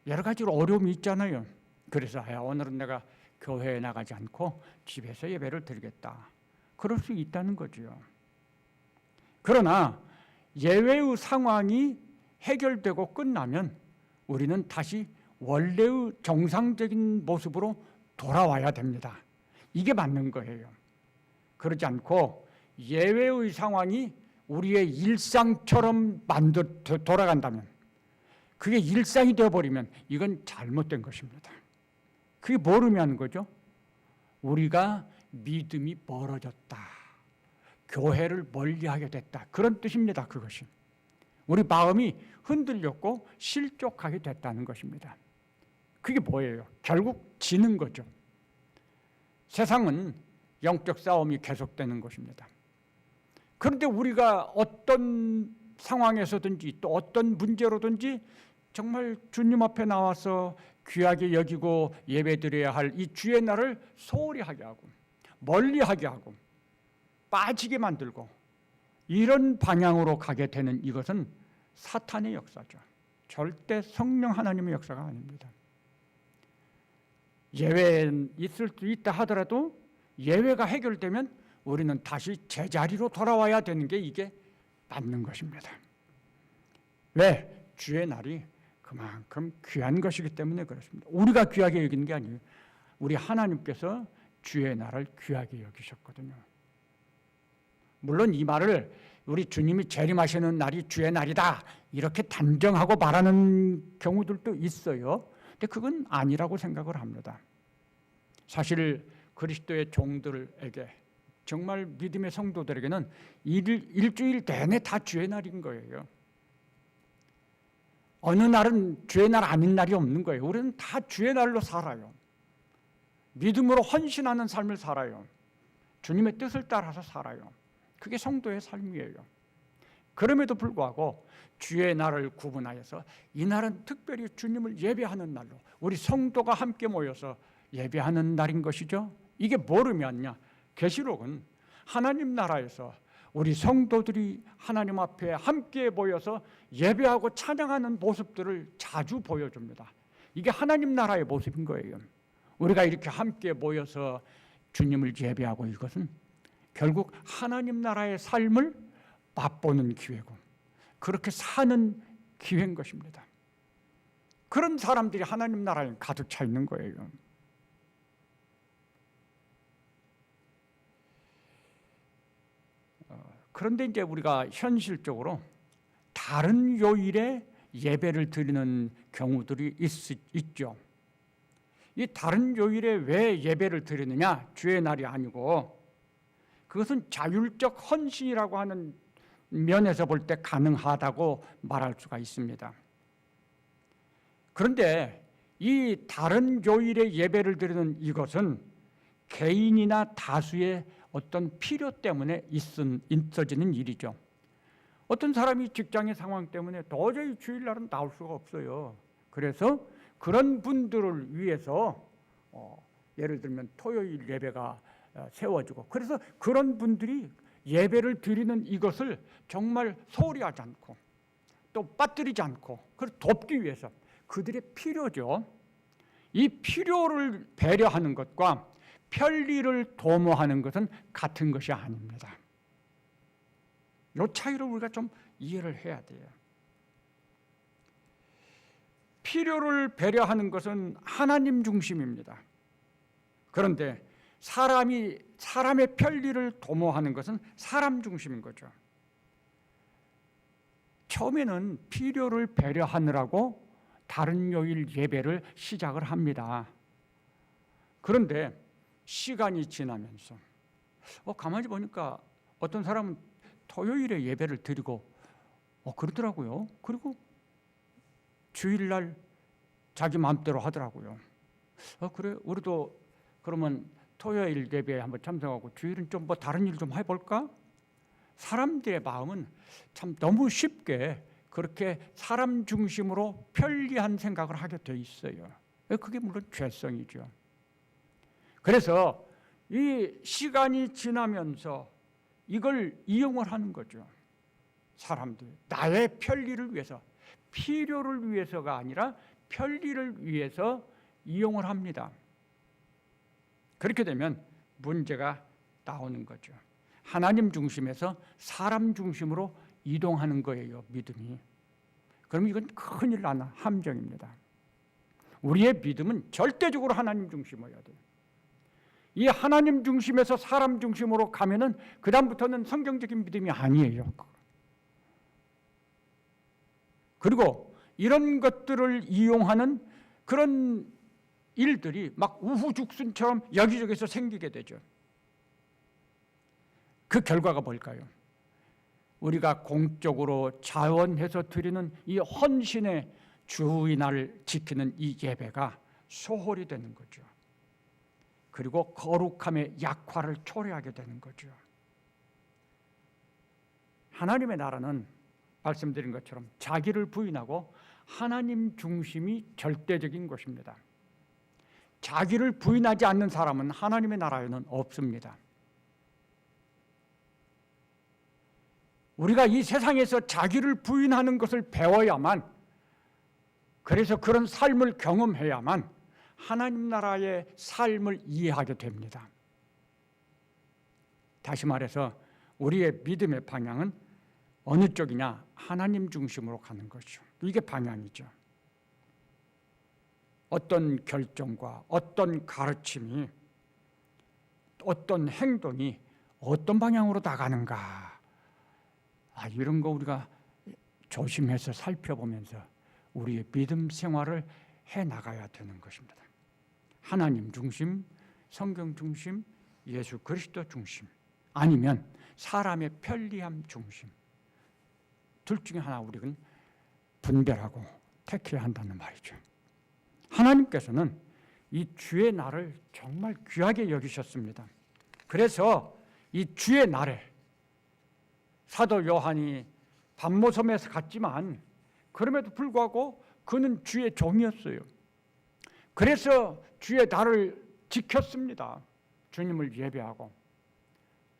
여러 가지로 어려움이 있잖아요. 그래서 오늘은 내가 교회에 나가지 않고 집에서 예배를 드리겠다. 그럴 수 있다는 거죠. 그러나 예외의 상황이 해결되고 끝나면 우리는 다시 원래의 정상적인 모습으로 돌아와야 됩니다. 이게 맞는 거예요. 그러지 않고 예외의 상황이 우리의 일상처럼 돌아간다면, 그게 일상이 되어버리면 이건 잘못된 것입니다. 그게 뭘 의미하는 거죠? 우리가 믿음이 멀어졌다, 교회를 멀리하게 됐다, 그런 뜻입니다. 그것이 우리 마음이 흔들렸고 실족하게 됐다는 것입니다. 그게 뭐예요? 결국 지는 거죠. 세상은 영적 싸움이 계속되는 것입니다. 그런데 우리가 어떤 상황에서든지 또 어떤 문제로든지 정말 주님 앞에 나와서 귀하게 여기고 예배드려야 할 이 주의 날을 소홀히 하게 하고 멀리하게 하고 빠지게 만들고 이런 방향으로 가게 되는 이것은 사탄의 역사죠. 절대 성령 하나님의 역사가 아닙니다. 예외는 있을 수 있다 하더라도 예외가 해결되면 우리는 다시 제자리로 돌아와야 되는 게 이게 맞는 것입니다. 왜? 주의 날이 그만큼 귀한 것이기 때문에 그렇습니다. 우리가 귀하게 여기는 게 아니에요. 우리 하나님께서 주의 날을 귀하게 여기셨거든요. 물론 이 말을 우리 주님이 재림하시는 날이 주의 날이다 이렇게 단정하고 말하는 경우들도 있어요. 근데 그건 아니라고 생각을 합니다. 사실 그리스도의 종들에게, 정말 믿음의 성도들에게는 일주일 내내 다 주의 날인 거예요. 어느 날은 주의 날 아닌 날이 없는 거예요. 우리는 다 주의 날로 살아요. 믿음으로 헌신하는 삶을 살아요. 주님의 뜻을 따라서 살아요. 그게 성도의 삶이에요. 그럼에도 불구하고 주의 날을 구분하여서 이 날은 특별히 주님을 예배하는 날로 우리 성도가 함께 모여서 예배하는 날인 것이죠. 이게 뭘 의미하느냐? 계시록은 하나님 나라에서 우리 성도들이 하나님 앞에 함께 모여서 예배하고 찬양하는 모습들을 자주 보여줍니다. 이게 하나님 나라의 모습인 거예요. 우리가 이렇게 함께 모여서 주님을 예배하고, 이것은 결국 하나님 나라의 삶을 맛보는 기회고 그렇게 사는 기회인 것입니다. 그런 사람들이 하나님 나라에 가득 차 있는 거예요. 그런데 이제 우리가 현실적으로 다른 요일에 예배를 드리는 경우들이 있죠. 이 다른 요일에 왜 예배를 드리느냐? 주의 날이 아니고 그것은 자율적 헌신이라고 하는 면에서 볼 때 가능하다고 말할 수가 있습니다. 그런데 이 다른 요일에 예배를 드리는 이것은 개인이나 다수의 어떤 필요 때문에 있어지는 일이죠. 어떤 사람이 직장의 상황 때문에 도저히 주일날은 나올 수가 없어요. 그래서 그런 분들을 위해서 예를 들면 토요일 예배가 세워지고, 그래서 그런 분들이 예배를 드리는 이것을 정말 소홀히 하지 않고 또 빠뜨리지 않고 그걸 돕기 위해서 그들의 필요죠. 이 필요를 배려하는 것과 편리를 도모하는 것은 같은 것이 아닙니다. 이 차이를 우리가 좀 이해를 해야 돼요. 필요를 배려하는 것은 하나님 중심입니다. 그런데 사람의 편리를 도모하는 것은 사람 중심인 거죠. 처음에는 필요를 배려하느라고 다른 요일 예배를 시작을 합니다. 그런데 시간이 지나면서 가만히 보니까 어떤 사람은 토요일에 예배를 드리고 그러더라고요. 그리고 주일날 자기 마음대로 하더라고요. 그래, 우리도 그러면 토요일 예배에 한번 참석하고 주일은 좀 다른 일 좀 해볼까? 사람들의 마음은 참 너무 쉽게 그렇게 사람 중심으로 편리한 생각을 하게 돼 있어요. 그게 물론 죄성이죠. 그래서 이 시간이 지나면서 이걸 이용을 하는 거죠. 사람들 나의 편리를 위해서, 필요를 위해서가 아니라 편리를 위해서 이용을 합니다. 그렇게 되면 문제가 나오는 거죠. 하나님 중심에서 사람 중심으로 이동하는 거예요, 믿음이. 그럼 이건 큰일 나는 함정입니다. 우리의 믿음은 절대적으로 하나님 중심이어야 돼요. 이 하나님 중심에서 사람 중심으로 가면은 그 다음부터는 성경적인 믿음이 아니에요. 그리고 이런 것들을 이용하는 그런 일들이 막 우후죽순처럼 여기저기서 생기게 되죠. 그 결과가 뭘까요? 우리가 공적으로 자원해서 드리는 이 헌신의 주의날을 지키는 이 예배가 소홀히 되는 거죠. 그리고 거룩함의 약화를 초래하게 되는 거죠. 하나님의 나라는 말씀드린 것처럼 자기를 부인하고 하나님 중심이 절대적인 것입니다. 자기를 부인하지 않는 사람은 하나님의 나라에는 없습니다. 우리가 이 세상에서 자기를 부인하는 것을 배워야만, 그래서 그런 삶을 경험해야만 하나님 나라의 삶을 이해하게 됩니다. 다시 말해서 우리의 믿음의 방향은 어느 쪽이냐? 하나님 중심으로 가는 것이죠. 이게 방향이죠. 어떤 결정과 어떤 가르침이, 어떤 행동이 어떤 방향으로 나가는가, 이런 거 우리가 조심해서 살펴보면서 우리의 믿음 생활을 해나가야 되는 것입니다. 하나님 중심, 성경 중심, 예수 그리스도 중심, 아니면 사람의 편리함 중심, 둘 중에 하나 우리는 분별하고 택해야 한다는 말이죠. 하나님께서는 이 주의 날을 정말 귀하게 여기셨습니다. 그래서 이 주의 날에 사도 요한이 밤모섬에서 갔지만 그럼에도 불구하고 그는 주의 종이었어요. 그래서 주의 날을 지켰습니다. 주님을 예배하고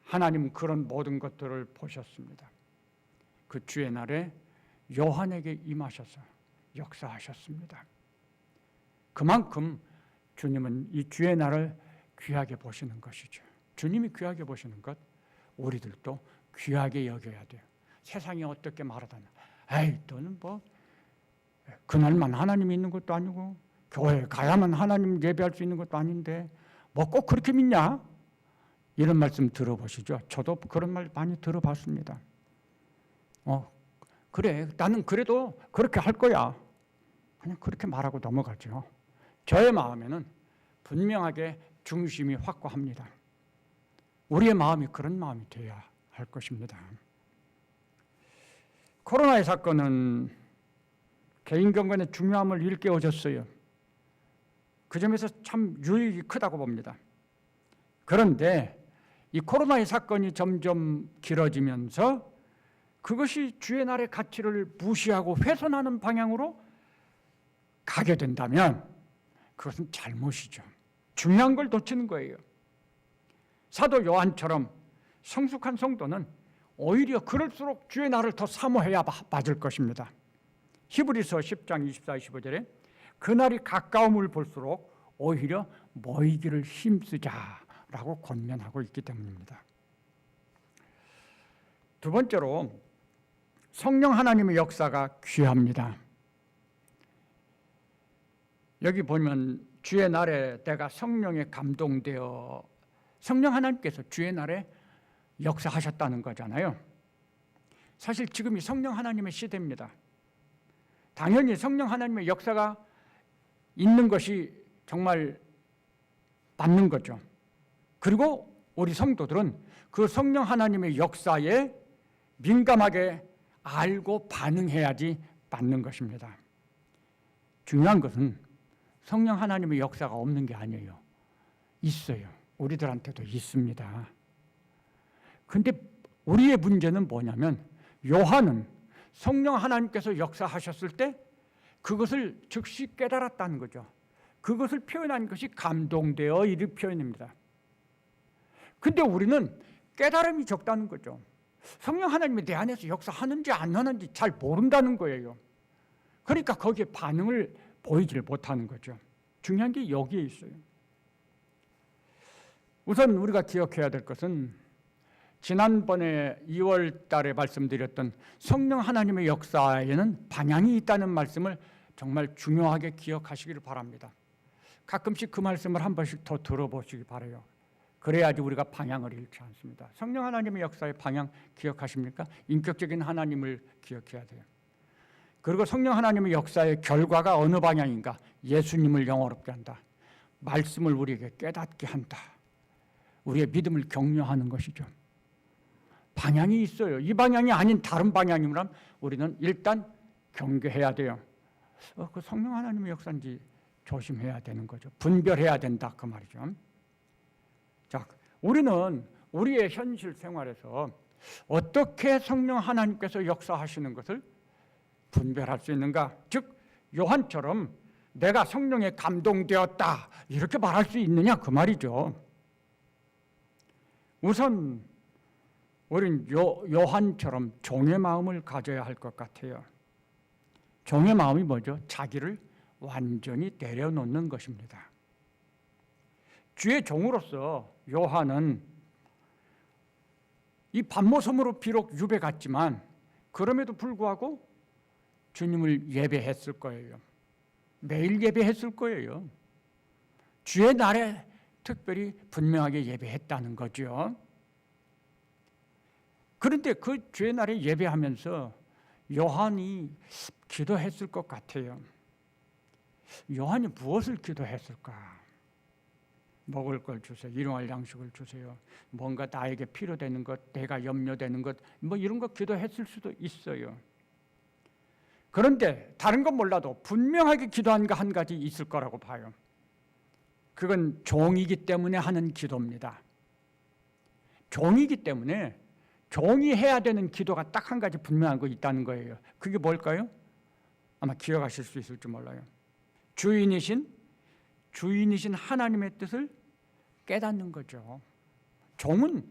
하나님은 그런 모든 것들을 보셨습니다. 그 주의 날에 요한에게 임하셔서 역사하셨습니다. 그만큼 주님은 이 주의 날을 귀하게 보시는 것이죠. 주님이 귀하게 보시는 것, 우리들도 귀하게 여겨야 돼요. 세상이 어떻게 말하다냐, 에이 너는 뭐 그날만 하나님이 있는 것도 아니고 교회에 가야만 하나님 예배할 수 있는 것도 아닌데 뭐 꼭 그렇게 믿냐? 이런 말씀 들어보시죠. 저도 그런 말 많이 들어봤습니다. 그래 나는 그래도 그렇게 할 거야, 그냥 그렇게 말하고 넘어가죠. 저의 마음에는 분명하게 중심이 확고합니다. 우리의 마음이 그런 마음이 되어야 할 것입니다. 코로나의 사건은 개인경건의 중요함을 일깨워줬어요. 그 점에서 참 유익이 크다고 봅니다. 그런데 이 코로나의 사건이 점점 길어지면서 그것이 주의 날의 가치를 무시하고 훼손하는 방향으로 가게 된다면 그것은 잘못이죠. 중요한 걸 놓치는 거예요. 사도 요한처럼 성숙한 성도는 오히려 그럴수록 주의 날을 더 사모해야 맞을 것입니다. 히브리서 10장 24, 25절에 그날이 가까움을 볼수록 오히려 모이기를 힘쓰자라고 권면하고 있기 때문입니다. 두 번째로 성령 하나님의 역사가 귀합니다. 여기 보면 주의 날에 내가 성령에 감동되어, 성령 하나님께서 주의 날에 역사하셨다는 거잖아요. 사실 지금이 성령 하나님의 시대입니다. 당연히 성령 하나님의 역사가 있는 것이 정말 맞는 거죠. 그리고 우리 성도들은 그 성령 하나님의 역사에 민감하게 알고 반응해야지 맞는 것입니다. 중요한 것은 성령 하나님의 역사가 없는 게 아니에요. 있어요. 우리들한테도 있습니다. 근데 우리의 문제는 뭐냐면 요한은 성령 하나님께서 역사하셨을 때 그것을 즉시 깨달았다는 거죠. 그것을 표현한 것이 감동되어 이를 표현입니다. 근데 우리는 깨달음이 적다는 거죠. 성령 하나님이 내 안에서 역사하는지 안 하는지 잘 모른다는 거예요. 그러니까 거기에 반응을 보이지를 못하는 거죠. 중요한 게 여기에 있어요. 우선 우리가 기억해야 될 것은 지난번에 2월 달에 말씀드렸던 성령 하나님의 역사에는 방향이 있다는 말씀을 정말 중요하게 기억하시기를 바랍니다. 가끔씩 그 말씀을 한 번씩 더 들어보시기 바라요. 그래야지 우리가 방향을 잃지 않습니다. 성령 하나님의 역사의 방향 기억하십니까? 인격적인 하나님을 기억해야 돼요. 그리고 성령 하나님의 역사의 결과가 어느 방향인가? 예수님을 영화롭게 한다. 말씀을 우리에게 깨닫게 한다. 우리의 믿음을 격려하는 것이죠. 방향이 있어요. 이 방향이 아닌 다른 방향이면 우리는 일단 경계해야 돼요. 그 성령 하나님의 역사인지 조심해야 되는 거죠. 분별해야 된다 그 말이죠. 자, 우리는 우리의 현실 생활에서 어떻게 성령 하나님께서 역사하시는 것을 분별할 수 있는가? 즉 요한처럼 내가 성령에 감동되었다 이렇게 말할 수 있느냐 그 말이죠. 우선 우리는 요한처럼 종의 마음을 가져야 할 것 같아요. 종의 마음이 뭐죠? 자기를 완전히 내려놓는 것입니다. 주의 종으로서 요한은 이 밤모섬으로 비록 유배 갔지만 그럼에도 불구하고 주님을 예배했을 거예요. 매일 예배했을 거예요. 주의 날에 특별히 분명하게 예배했다는 거죠. 그런데 그 주의 날에 예배하면서 요한이 기도했을 것 같아요. 요한이 무엇을 기도했을까? 먹을 걸 주세요. 일용할 양식을 주세요. 뭔가 나에게 필요되는 것, 내가 염려되는 것, 뭐 이런 거 기도했을 수도 있어요. 그런데 다른 건 몰라도 분명하게 기도한 거 한 가지 있을 거라고 봐요. 그건 종이기 때문에 하는 기도입니다. 종이기 때문에 종이 해야 되는 기도가 딱 한 가지 분명한 거 있다는 거예요. 그게 뭘까요? 아마 기억하실 수 있을지 몰라요. 주인이신 하나님의 뜻을 깨닫는 거죠. 종은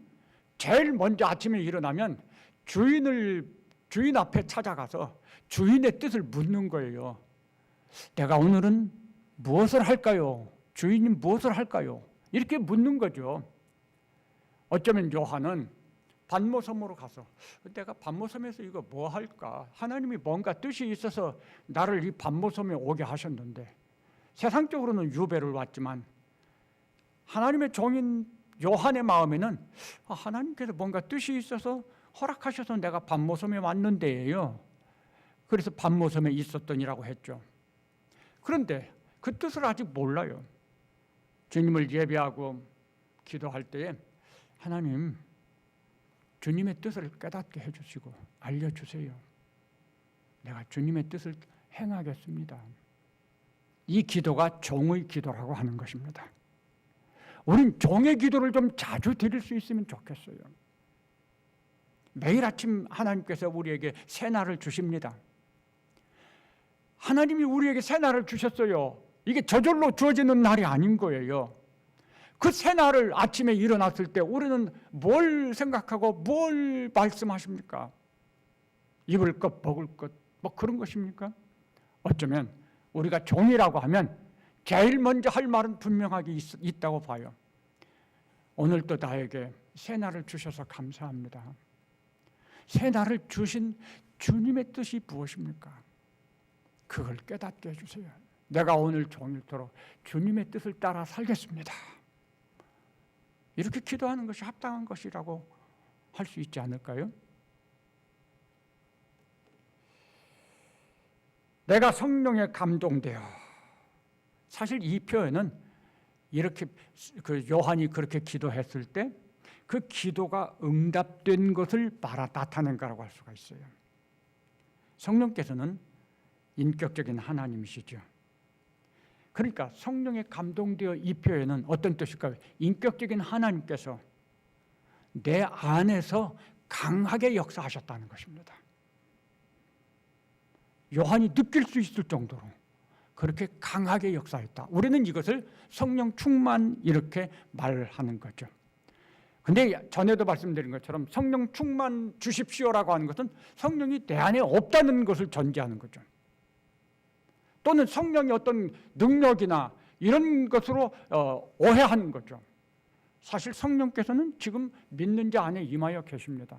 제일 먼저 아침에 일어나면 주인 앞에 찾아가서 주인의 뜻을 묻는 거예요. 내가 오늘은 무엇을 할까요? 주인님 무엇을 할까요? 이렇게 묻는 거죠. 어쩌면 요한은 밤모섬으로 가서 내가 밤모섬에서 이거 뭐 할까? 하나님이 뭔가 뜻이 있어서 나를 이 밤모섬에 오게 하셨는데 세상적으로는 유배를 왔지만 하나님의 종인 요한의 마음에는 하나님께서 뭔가 뜻이 있어서 허락하셔서 내가 밤모섬에 왔는데요. 그래서 밤모섬에 있었더니라고 했죠. 그런데 그 뜻을 아직 몰라요. 주님을 예배하고 기도할 때에 하나님, 주님의 뜻을 깨닫게 해주시고 알려주세요. 내가 주님의 뜻을 행하겠습니다. 이 기도가 종의 기도라고 하는 것입니다. 우린 종의 기도를 좀 자주 드릴 수 있으면 좋겠어요. 매일 아침 하나님께서 우리에게 새날을 주십니다. 하나님이 우리에게 새날을 주셨어요. 이게 저절로 주어지는 날이 아닌 거예요. 그 새날을 아침에 일어났을 때 우리는 뭘 생각하고 뭘 말씀하십니까? 입을 것, 먹을 것, 뭐 그런 것입니까? 어쩌면 우리가 종이라고 하면 제일 먼저 할 말은 분명하게 있다고 봐요. 오늘도 나에게 새날을 주셔서 감사합니다. 새날을 주신 주님의 뜻이 무엇입니까? 그걸 깨닫게 해주세요. 내가 오늘 종일토록 주님의 뜻을 따라 살겠습니다. 이렇게 기도하는 것이 합당한 것이라고 할 수 있지 않을까요? 내가 성령에 감동되어. 사실 이 표현은 이렇게 그 요한이 그렇게 기도했을 때 그 기도가 응답된 것을 나타낸 거라고 할 수가 있어요. 성령께서는 인격적인 하나님이시죠. 그러니까 성령에 감동되어 이 표현은 어떤 뜻일까요? 인격적인 하나님께서 내 안에서 강하게 역사하셨다는 것입니다. 요한이 느낄 수 있을 정도로 그렇게 강하게 역사했다. 우리는 이것을 성령 충만 이렇게 말하는 거죠. 근데 전에도 말씀드린 것처럼 성령 충만 주십시오라고 하는 것은 성령이 내 안에 없다는 것을 전제하는 거죠. 또는 성령의 어떤 능력이나 이런 것으로 오해하는 거죠. 사실 성령께서는 지금 믿는 자 안에 임하여 계십니다.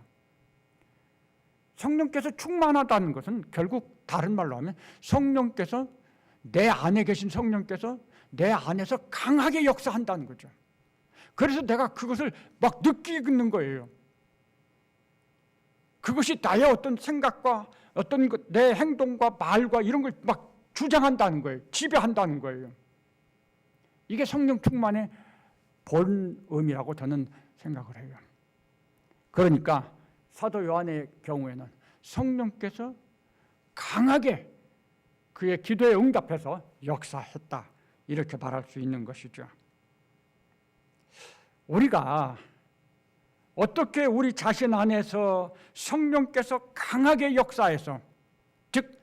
성령께서 충만하다는 것은 결국 다른 말로 하면 성령께서 내 안에 계신 성령께서 내 안에서 강하게 역사한다는 거죠. 그래서 내가 그것을 막 느끼는 거예요. 그것이 나의 어떤 생각과 어떤 내 행동과 말과 이런 걸 막 주장한다는 거예요. 지배한다는 거예요. 이게 성령 충만의 본의미라고 저는 생각을 해요. 그러니까 사도 요한의 경우에는 성령께서 강하게 그의 기도에 응답해서 역사했다 이렇게 말할 수 있는 것이죠. 우리가 어떻게 우리 자신 안에서 성령께서 강하게 역사해서 즉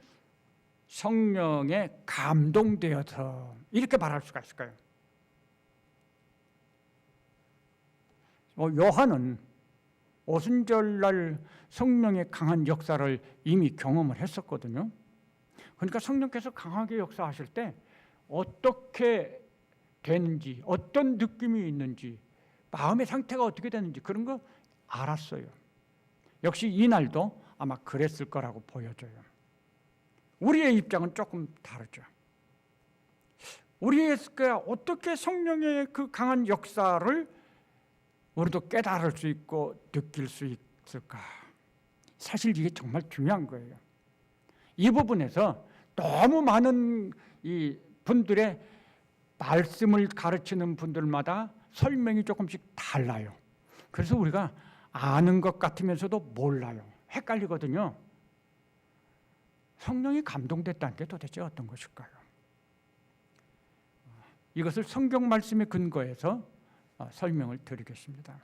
성령에 감동되어서 이렇게 말할 수가 있을까요? 요한은 오순절날 성령의 강한 역사를 이미 경험을 했었거든요. 그러니까 성령께서 강하게 역사하실 때 어떻게 되는지, 어떤 느낌이 있는지, 마음의 상태가 어떻게 되는지 그런 거 알았어요. 역시 이날도 아마 그랬을 거라고 보여져요. 우리의 입장은 조금 다르죠. 우리가 어떻게 성령의 그 강한 역사를 우리도 깨달을 수 있고 느낄 수 있을까? 사실 이게 정말 중요한 거예요. 이 부분에서 너무 많은 이 분들의 말씀을 가르치는 분들마다 설명이 조금씩 달라요. 그래서 우리가 아는 것 같으면서도 몰라요. 헷갈리거든요. 성령이 감동됐다는 게 도대체 어떤 것일까요? 이것을 성경 말씀에 근거해서 설명을 드리겠습니다.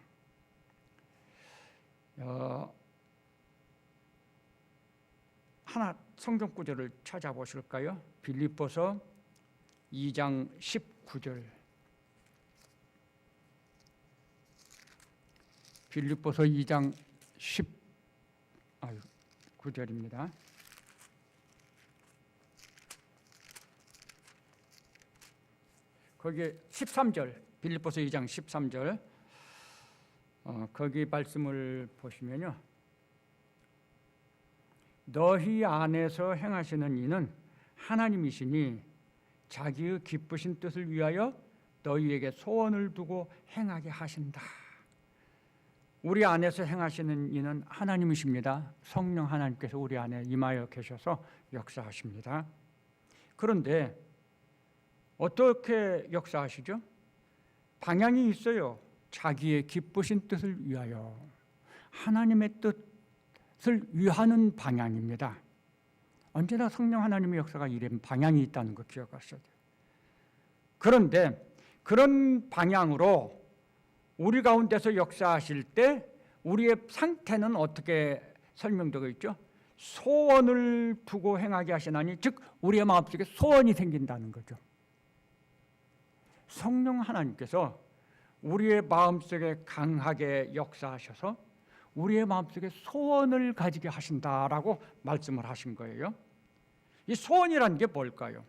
하나 성경 구절을 찾아보실까요? 빌립보서 2장 19절. 빌립보서 2장 19절입니다. 거기에 13절, 빌립보서 2장 13절 거기 말씀을 보시면요. 너희 안에서 행하시는 이는 하나님이시니 자기의 기쁘신 뜻을 위하여 너희에게 소원을 두고 행하게 하신다. 우리 안에서 행하시는 이는 하나님이십니다. 성령 하나님께서 우리 안에 임하여 계셔서 역사하십니다. 그런데 어떻게 역사하시죠? 방향이 있어요. 자기의 기쁘신 뜻을 위하여 하나님의 뜻을 위하는 방향입니다. 언제나 성령 하나님의 역사가 이런 방향이 있다는 거 기억하셔야 돼요. 그런데 그런 방향으로 우리 가운데서 역사하실 때 우리의 상태는 어떻게 설명되고 있죠? 소원을 두고 행하게 하시나니 즉 우리의 마음속에 소원이 생긴다는 거죠. 성령 하나님께서 우리의 마음속에 강하게 역사하셔서 우리의 마음속에 소원을 가지게 하신다라고 말씀을 하신 거예요. 이 소원이라는 게 뭘까요?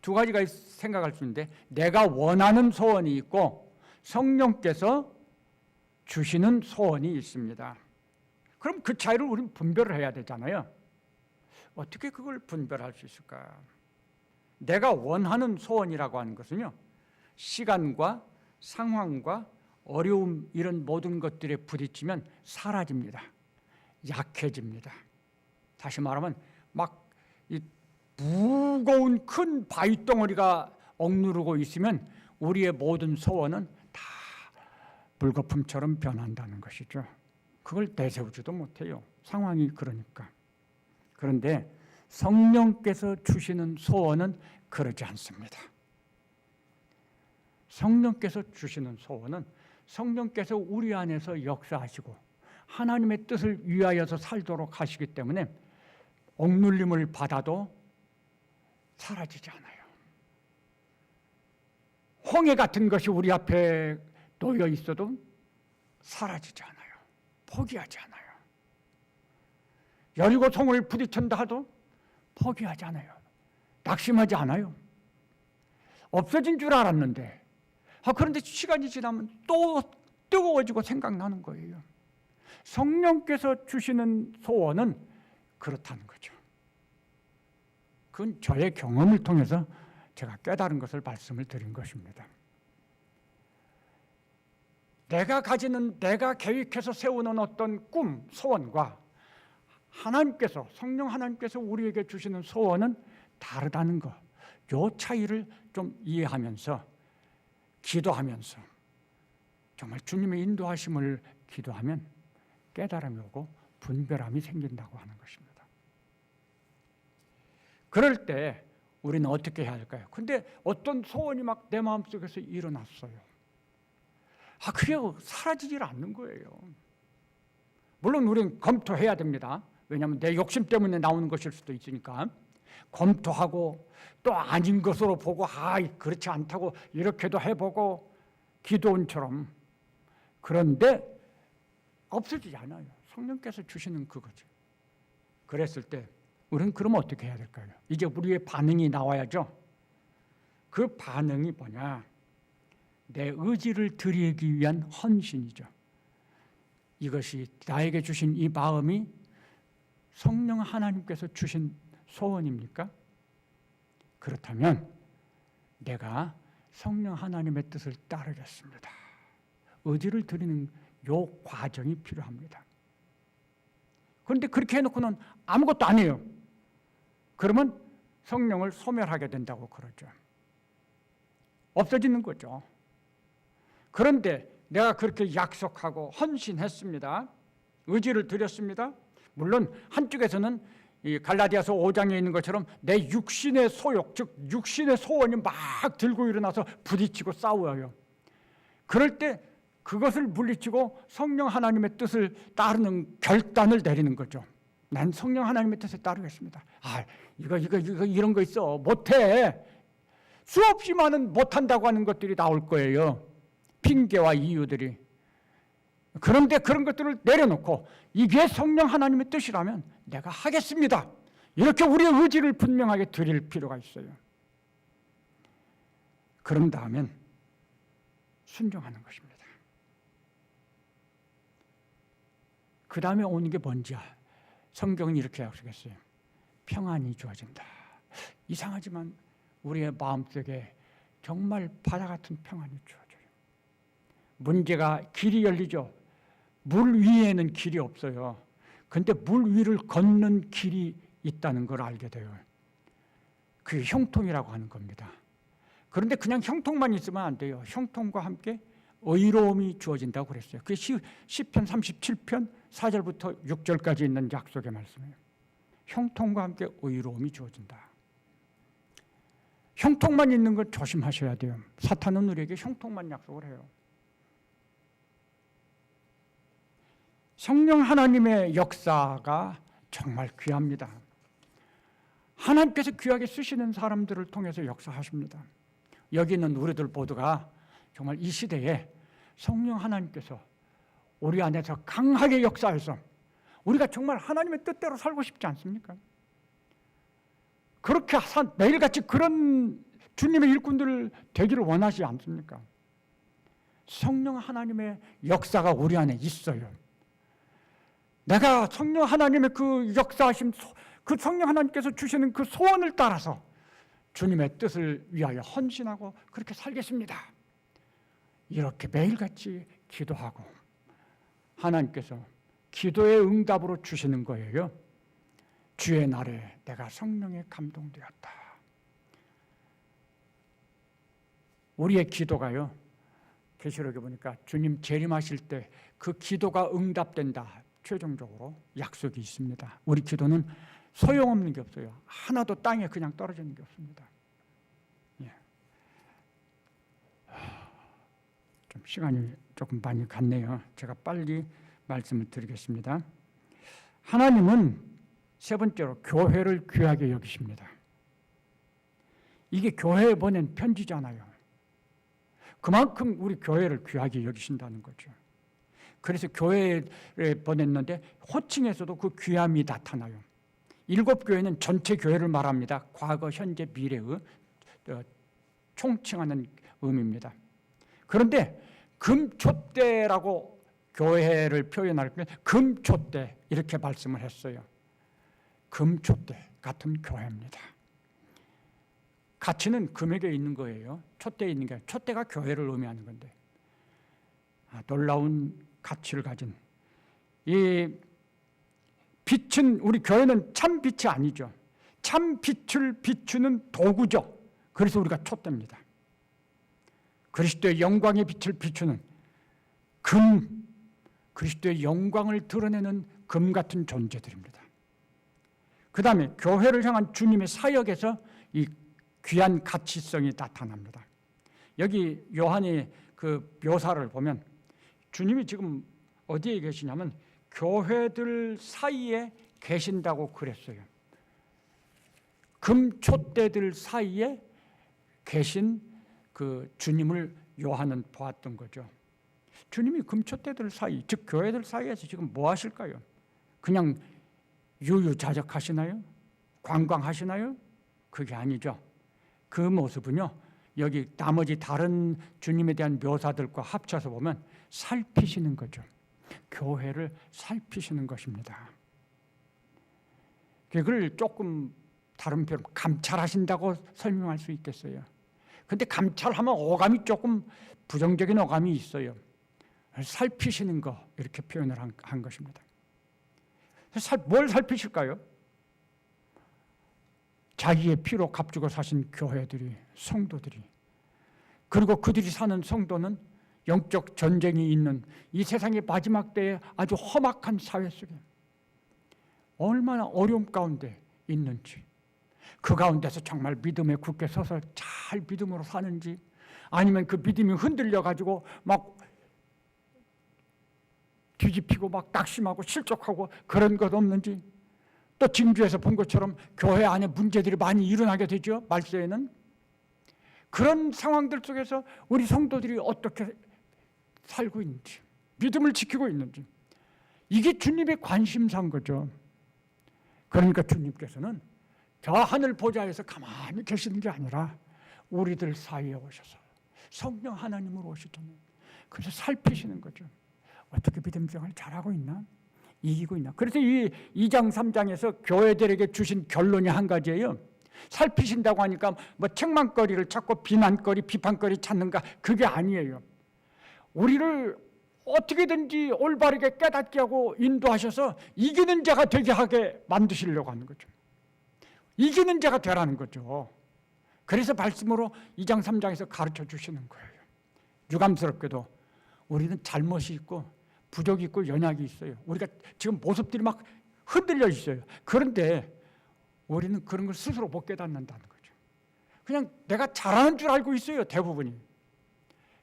두 가지가 생각할 수 있는데 내가 원하는 소원이 있고 성령께서 주시는 소원이 있습니다. 그럼 그 차이를 우리는 분별을 해야 되잖아요. 어떻게 그걸 분별할 수 있을까? 내가 원하는 소원이라고 하는 것은요, 시간과 상황과 어려움 이런 모든 것들에 부딪히면 사라집니다. 약해집니다. 다시 말하면 막 이 무거운 큰 바위 덩어리가 억누르고 있으면 우리의 모든 소원은 다 물거품처럼 변한다는 것이죠. 그걸 내세우지도 못해요. 상황이 그러니까. 그런데 성령께서 주시는 소원은 그러지 않습니다. 성령께서 주시는 소원은 성령께서 우리 안에서 역사하시고 하나님의 뜻을 위하여서 살도록 하시기 때문에 억눌림을 받아도 사라지지 않아요. 홍해 같은 것이 우리 앞에 놓여 있어도 사라지지 않아요. 포기하지 않아요. 열고성을 부딪힌다 하도 포기하지 않아요. 낙심하지 않아요. 없어진 줄 알았는데 그런데 시간이 지나면 또 뜨거워지고 생각나는 거예요. 성령께서 주시는 소원은 그렇다는 거죠. 그건 저의 경험을 통해서 제가 깨달은 것을 말씀을 드린 것입니다. 내가 가지는, 내가 계획해서 세우는 어떤 꿈, 소원과 하나님께서, 성령 하나님께서 우리에게 주시는 소원은 다르다는 것, 이 차이를 좀 이해하면서 기도하면서 정말 주님의 인도하심을 기도하면 깨달음이 오고 분별함이 생긴다고 하는 것입니다. 그럴 때 우리는 어떻게 해야 할까요? 근데 어떤 소원이 막 내 마음속에서 일어났어요. 그게 사라지질 않는 거예요. 물론 우리는 검토해야 됩니다. 왜냐하면 내 욕심 때문에 나오는 것일 수도 있으니까 검토하고 또 아닌 것으로 보고 그렇지 않다고 이렇게도 해보고 기도원처럼. 그런데 없어지지 않아요. 성령께서 주시는 그거죠. 그랬을 때 우리는 그럼 어떻게 해야 될까요? 이제 우리의 반응이 나와야죠. 그 반응이 뭐냐? 내 의지를 드리기 위한 헌신이죠. 이것이 나에게 주신 이 마음이 성령 하나님께서 주신 소원입니까? 그렇다면 내가 성령 하나님의 뜻을 따르겠습니다. 의지를 드리는 요 과정이 필요합니다. 그런데 그렇게 해놓고는 아무것도 안 해요. 그러면 성령을 소멸하게 된다고 그러죠. 없어지는 거죠. 그런데 내가 그렇게 약속하고 헌신했습니다. 의지를 드렸습니다. 물론 한쪽에서는 이 갈라디아서 5장에 있는 것처럼 내 육신의 소욕, 즉 육신의 소원이 막 들고 일어나서 부딪히고 싸워요. 그럴 때 그것을 물리치고 성령 하나님의 뜻을 따르는 결단을 내리는 거죠. 난 성령 하나님의 뜻에 따르겠습니다. 이거 이런 거 있어. 못해. 수없이 많은 못한다고 하는 것들이 나올 거예요. 핑계와 이유들이. 그런데 그런 것들을 내려놓고 이게 성령 하나님의 뜻이라면 내가 하겠습니다. 이렇게 우리의 의지를 분명하게 드릴 필요가 있어요. 그런 다음엔 순종하는 것입니다. 그 다음에 오는 게 뭔지 성경은 이렇게 약속했어요. 평안이 주어진다. 이상하지만 우리의 마음속에 정말 바다 같은 평안이 주어져요. 문제가 길이 열리죠. 물 위에는 길이 없어요. 그런데 물 위를 걷는 길이 있다는 걸 알게 돼요. 그게 형통이라고 하는 겁니다. 그런데 그냥 형통만 있으면 안 돼요. 형통과 함께 의로움이 주어진다고 그랬어요. 그게 시편 37편 4절부터 6절까지 있는 약속의 말씀이에요. 형통과 함께 의로움이 주어진다. 형통만 있는 건 조심하셔야 돼요. 사탄은 우리에게 형통만 약속을 해요. 성령 하나님의 역사가 정말 귀합니다. 하나님께서 귀하게 쓰시는 사람들을 통해서 역사하십니다. 여기 있는 우리들 모두가 정말 이 시대에 성령 하나님께서 우리 안에서 강하게 역사해서 우리가 정말 하나님의 뜻대로 살고 싶지 않습니까? 그렇게 매일같이 그런 주님의 일꾼들 되기를 원하지 않습니까? 성령 하나님의 역사가 우리 안에 있어요. 내가 성령 하나님의 그 역사하심, 그 성령 하나님께서 주시는 그 소원을 따라서 주님의 뜻을 위하여 헌신하고 그렇게 살겠습니다. 이렇게 매일같이 기도하고 하나님께서 기도의 응답으로 주시는 거예요. 주의 날에 내가 성령에 감동되었다. 우리의 기도가요, 계시록에 보니까 주님 재림하실 때 그 기도가 응답된다. 최종적으로 약속이 있습니다. 우리 기도는 소용없는 게 없어요. 하나도 땅에 그냥 떨어지는 게 없습니다. 좀 시간이 조금 많이 갔네요. 제가 빨리 말씀을 드리겠습니다. 하나님은 세 번째로 교회를 귀하게 여기십니다. 이게 교회에 보낸 편지잖아요. 그만큼 우리 교회를 귀하게 여기신다는 거죠. 그래서 교회에 보냈는데 호칭에서도 그 귀함이 나타나요. 7교회는 전체 교회를 말합니다. 과거, 현재, 미래의 총칭하는 의미입니다. 그런데 금초대라고 교회를 표현할 때 금초대 이렇게 말씀을 했어요. 금초대 같은 교회입니다. 가치는 금액에 있는 거예요. 촛대에 있는 게 촛대가 교회를 의미하는 건데 놀라운 가치를 가진 이 빛은 우리 교회는 참 빛이 아니죠. 참 빛을 비추는 도구죠. 그래서 우리가 촛대입니다. 그리스도의 영광의 빛을 비추는 금, 그리스도의 영광을 드러내는 금 같은 존재들입니다. 그 다음에 교회를 향한 주님의 사역에서 이 귀한 가치성이 나타납니다. 여기 요한의 그 묘사를 보면 주님이 지금 어디에 계시냐면 교회들 사이에 계신다고 그랬어요. 금촛대들 사이에 계신 그 주님을 요한은 보았던 거죠. 주님이 금촛대들 사이, 즉 교회들 사이에서 지금 뭐 하실까요? 그냥 유유자적하시나요? 관광하시나요? 그게 아니죠. 그 모습은요, 여기 나머지 다른 주님에 대한 묘사들과 합쳐서 보면 살피시는 거죠. 교회를 살피시는 것입니다. 그걸 조금 다른 표현, 감찰하신다고 설명할 수 있겠어요. 근데 감찰하면 어감이 조금 부정적인 어감이 있어요. 살피시는 거 이렇게 표현을 한 것입니다. 뭘 살피실까요? 자기의 피로 값주고 사신 교회들이, 성도들이, 그리고 그들이 사는 성도는 영적 전쟁이 있는 이 세상의 마지막 때에 아주 험악한 사회 속에 얼마나 어려움 가운데 있는지, 그 가운데서 정말 믿음에 굳게 서서 잘 믿음으로 사는지, 아니면 그 믿음이 흔들려가지고 막 뒤집히고 막 낙심하고 실족하고 그런 것 없는지, 또 징주에서 본 것처럼 교회 안에 문제들이 많이 일어나게 되죠. 말세에는. 그런 상황들 속에서 우리 성도들이 어떻게 살고 있는지, 믿음을 지키고 있는지, 이게 주님의 관심사인 거죠. 그러니까 주님께서는 저 하늘 보좌에서 가만히 계시는 게 아니라 우리들 사이에 오셔서 성령 하나님으로 오시잖아요. 그래서 살피시는 거죠. 어떻게 믿음 생활을 잘하고 있나? 이기고 있나? 그래서 이 2장 3장에서 교회들에게 주신 결론이 한 가지예요. 살피신다고 하니까 뭐 책망거리를 찾고 비난거리, 비판거리 찾는가, 그게 아니에요. 우리를 어떻게든지 올바르게 깨닫게 하고 인도하셔서 이기는 자가 되게 하게 만드시려고 하는 거죠. 이기는 자가 되라는 거죠. 그래서 말씀으로 2장 3장에서 가르쳐 주시는 거예요. 유감스럽게도 우리는 잘못이 있고 부족이 있고 연약이 있어요. 우리가 지금 모습들이 막 흔들려 있어요. 그런데 우리는 그런 걸 스스로 못 깨닫는다는 거죠. 그냥 내가 잘하는 줄 알고 있어요, 대부분이.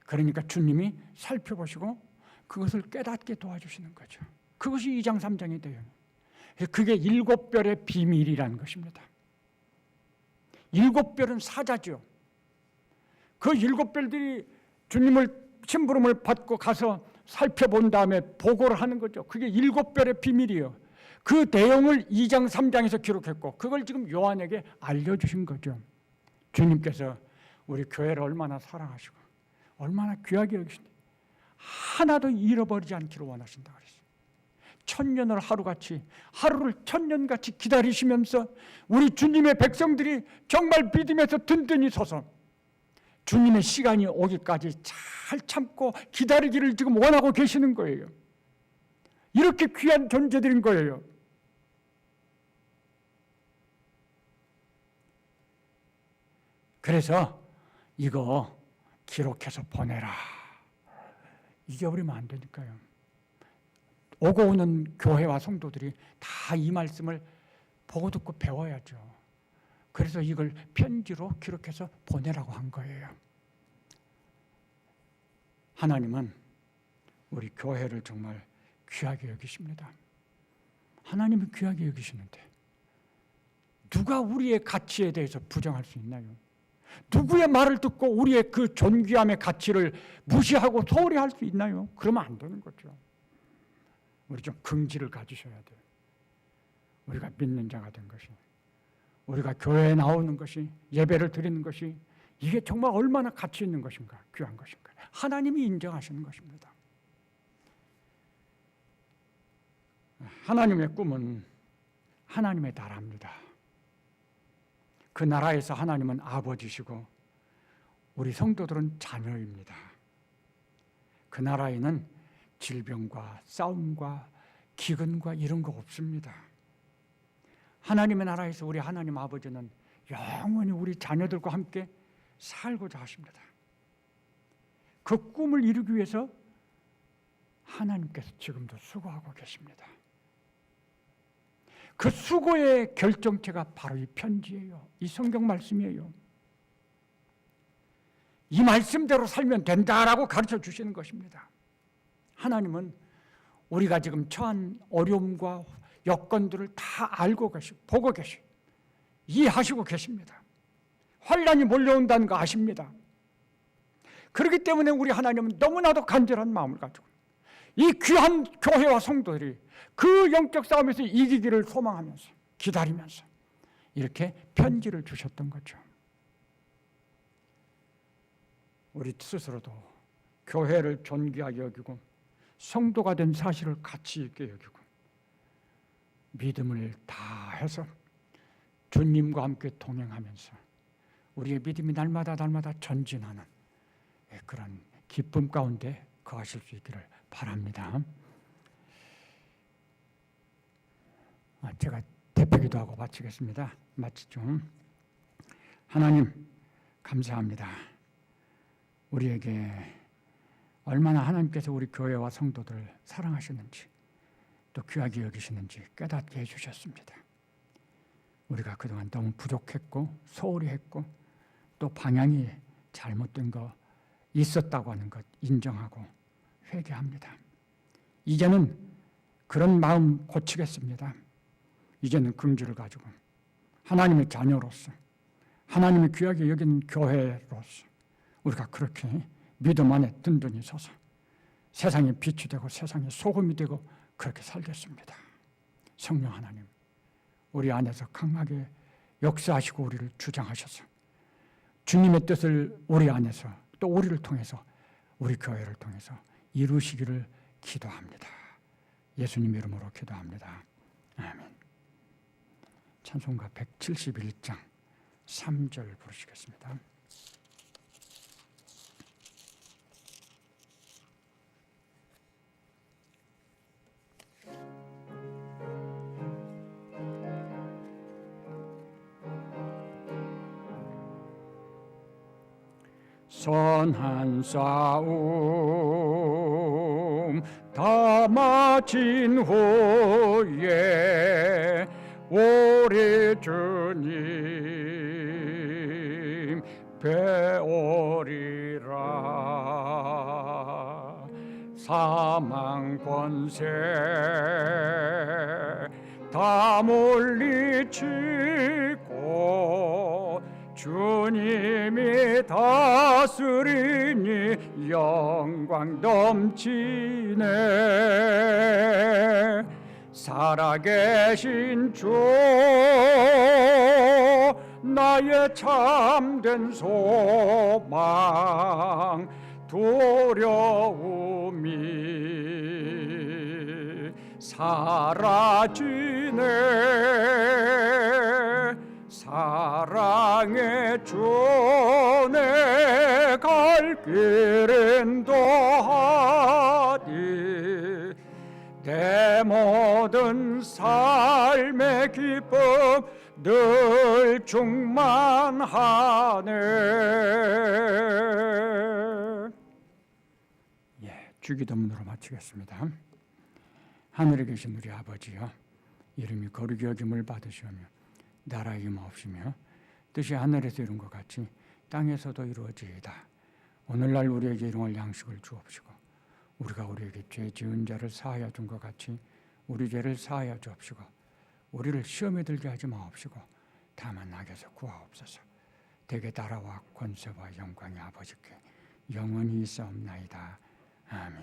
그러니까 주님이 살펴보시고 그것을 깨닫게 도와주시는 거죠. 그것이 2장 3장이 돼요. 그게 7별의 비밀이라는 것입니다. 7별은 사자죠. 그 7별들이 주님을 심부름을 받고 가서 살펴본 다음에 보고를 하는 거죠. 그게 7별의 비밀이에요. 그 내용을 2장 3장에서 기록했고 그걸 지금 요한에게 알려주신 거죠. 주님께서 우리 교회를 얼마나 사랑하시고 얼마나 귀하게 여기신다. 하나도 잃어버리지 않기를 원하신다 그랬어요. 천년을 하루같이, 하루를 천년같이 기다리시면서 우리 주님의 백성들이 정말 믿음에서 든든히 서서 주님의 시간이 오기까지 잘 참고 기다리기를 지금 원하고 계시는 거예요. 이렇게 귀한 존재들인 거예요. 그래서 이거 기록해서 보내라. 잊어버리면 안 되니까요. 오고 오는 교회와 성도들이 다 이 말씀을 보고 듣고 배워야죠. 그래서 이걸 편지로 기록해서 보내라고 한 거예요. 하나님은 우리 교회를 정말 귀하게 여기십니다. 하나님이 귀하게 여기시는데 누가 우리의 가치에 대해서 부정할 수 있나요? 누구의 말을 듣고 우리의 그 존귀함의 가치를 무시하고 소홀히 할 수 있나요? 그러면 안 되는 거죠. 우리 좀 긍지를 가지셔야 돼요. 우리가 믿는 자가 된 것이, 우리가 교회에 나오는 것이, 예배를 드리는 것이 이게 정말 얼마나 가치 있는 것인가, 귀한 것인가. 하나님이 인정하시는 것입니다. 하나님의 꿈은 하나님의 나라입니다. 그 나라에서 하나님은 아버지시고 우리 성도들은 자녀입니다. 그 나라에는 질병과 싸움과 기근과 이런 거 없습니다. 하나님의 나라에서 우리 하나님 아버지는 영원히 우리 자녀들과 함께 살고자 하십니다. 그 꿈을 이루기 위해서 하나님께서 지금도 수고하고 계십니다. 그 수고의 결정체가 바로 이 편지예요. 이 성경 말씀이에요. 이 말씀대로 살면 된다라고 가르쳐 주시는 것입니다. 하나님은 우리가 지금 처한 어려움과 여건들을 다 알고 계시고 보고 계시고 이해하시고 계십니다. 환난이 몰려온다는 거 아십니다. 그렇기 때문에 우리 하나님은 너무나도 간절한 마음을 가지고 이 귀한 교회와 성도들이 그 영적 싸움에서 이기기를 소망하면서 기다리면서 이렇게 편지를 주셨던 거죠. 우리 스스로도 교회를 존귀하게 여기고 성도가 된 사실을 가치 있게 여기고 믿음을 다해서 주님과 함께 동행하면서 우리의 믿음이 날마다 전진하는 그런 기쁨 가운데 거하실 수 있기를 바랍니다. 제가 대표기도 하고 마치겠습니다. 마치죠. 하나님 감사합니다. 우리에게 얼마나 하나님께서 우리 교회와 성도들을 사랑하시는지 또 귀하게 여기시는지 깨닫게 해주셨습니다. 우리가 그동안 너무 부족했고 소홀히 했고 또 방향이 잘못된 거 있었다고 하는 것 인정하고 회개합니다. 이제는 그런 마음 고치겠습니다. 이제는 긍지를 가지고 하나님의 자녀로서 하나님의 귀하게 여기는 교회로서 우리가 그렇게 믿음 안에 든든히 서서 세상에 빛이 되고 세상에 소금이 되고 그렇게 살겠습니다. 성령 하나님, 우리 안에서 강하게 역사하시고 우리를 주장하셔서 주님의 뜻을 우리 안에서 또 우리를 통해서 우리 교회를 통해서 이루시기를 기도합니다. 예수님 이름으로 기도합니다. 아멘. 찬송가 171장 3절 부르시겠습니다. 선한 싸움 다 마친 후에 우리 주님 뵈오리라. 사망 권세 다 물리치고 주님이 다스리니 영광 넘치네. 살아계신 주 나의 참된 소망 두려움이 사라지네. 사랑의 주 내 갈 길은 더하디 내 모든 삶의 기쁨 늘 충만하네. 주기도문으로 마치겠습니다. 하늘에 계신 우리 아버지여, 이름이 거룩히 여김을 받으시오며 나라의 임하옵시며 뜻이 하늘에서 이룬 것 같이 땅에서도 이루어지이다. 오늘날 우리에게 일용할 양식을 주옵시고 우리가 우리에게 죄 지은 자를 사하여 준 것 같이 우리 죄를 사하여 주옵시고 우리를 시험에 들게 하지 마옵시고 다만 악에서 구하옵소서. 대개 나라와 권세와 영광이 아버지께 영원히 있사옵나이다. 아멘.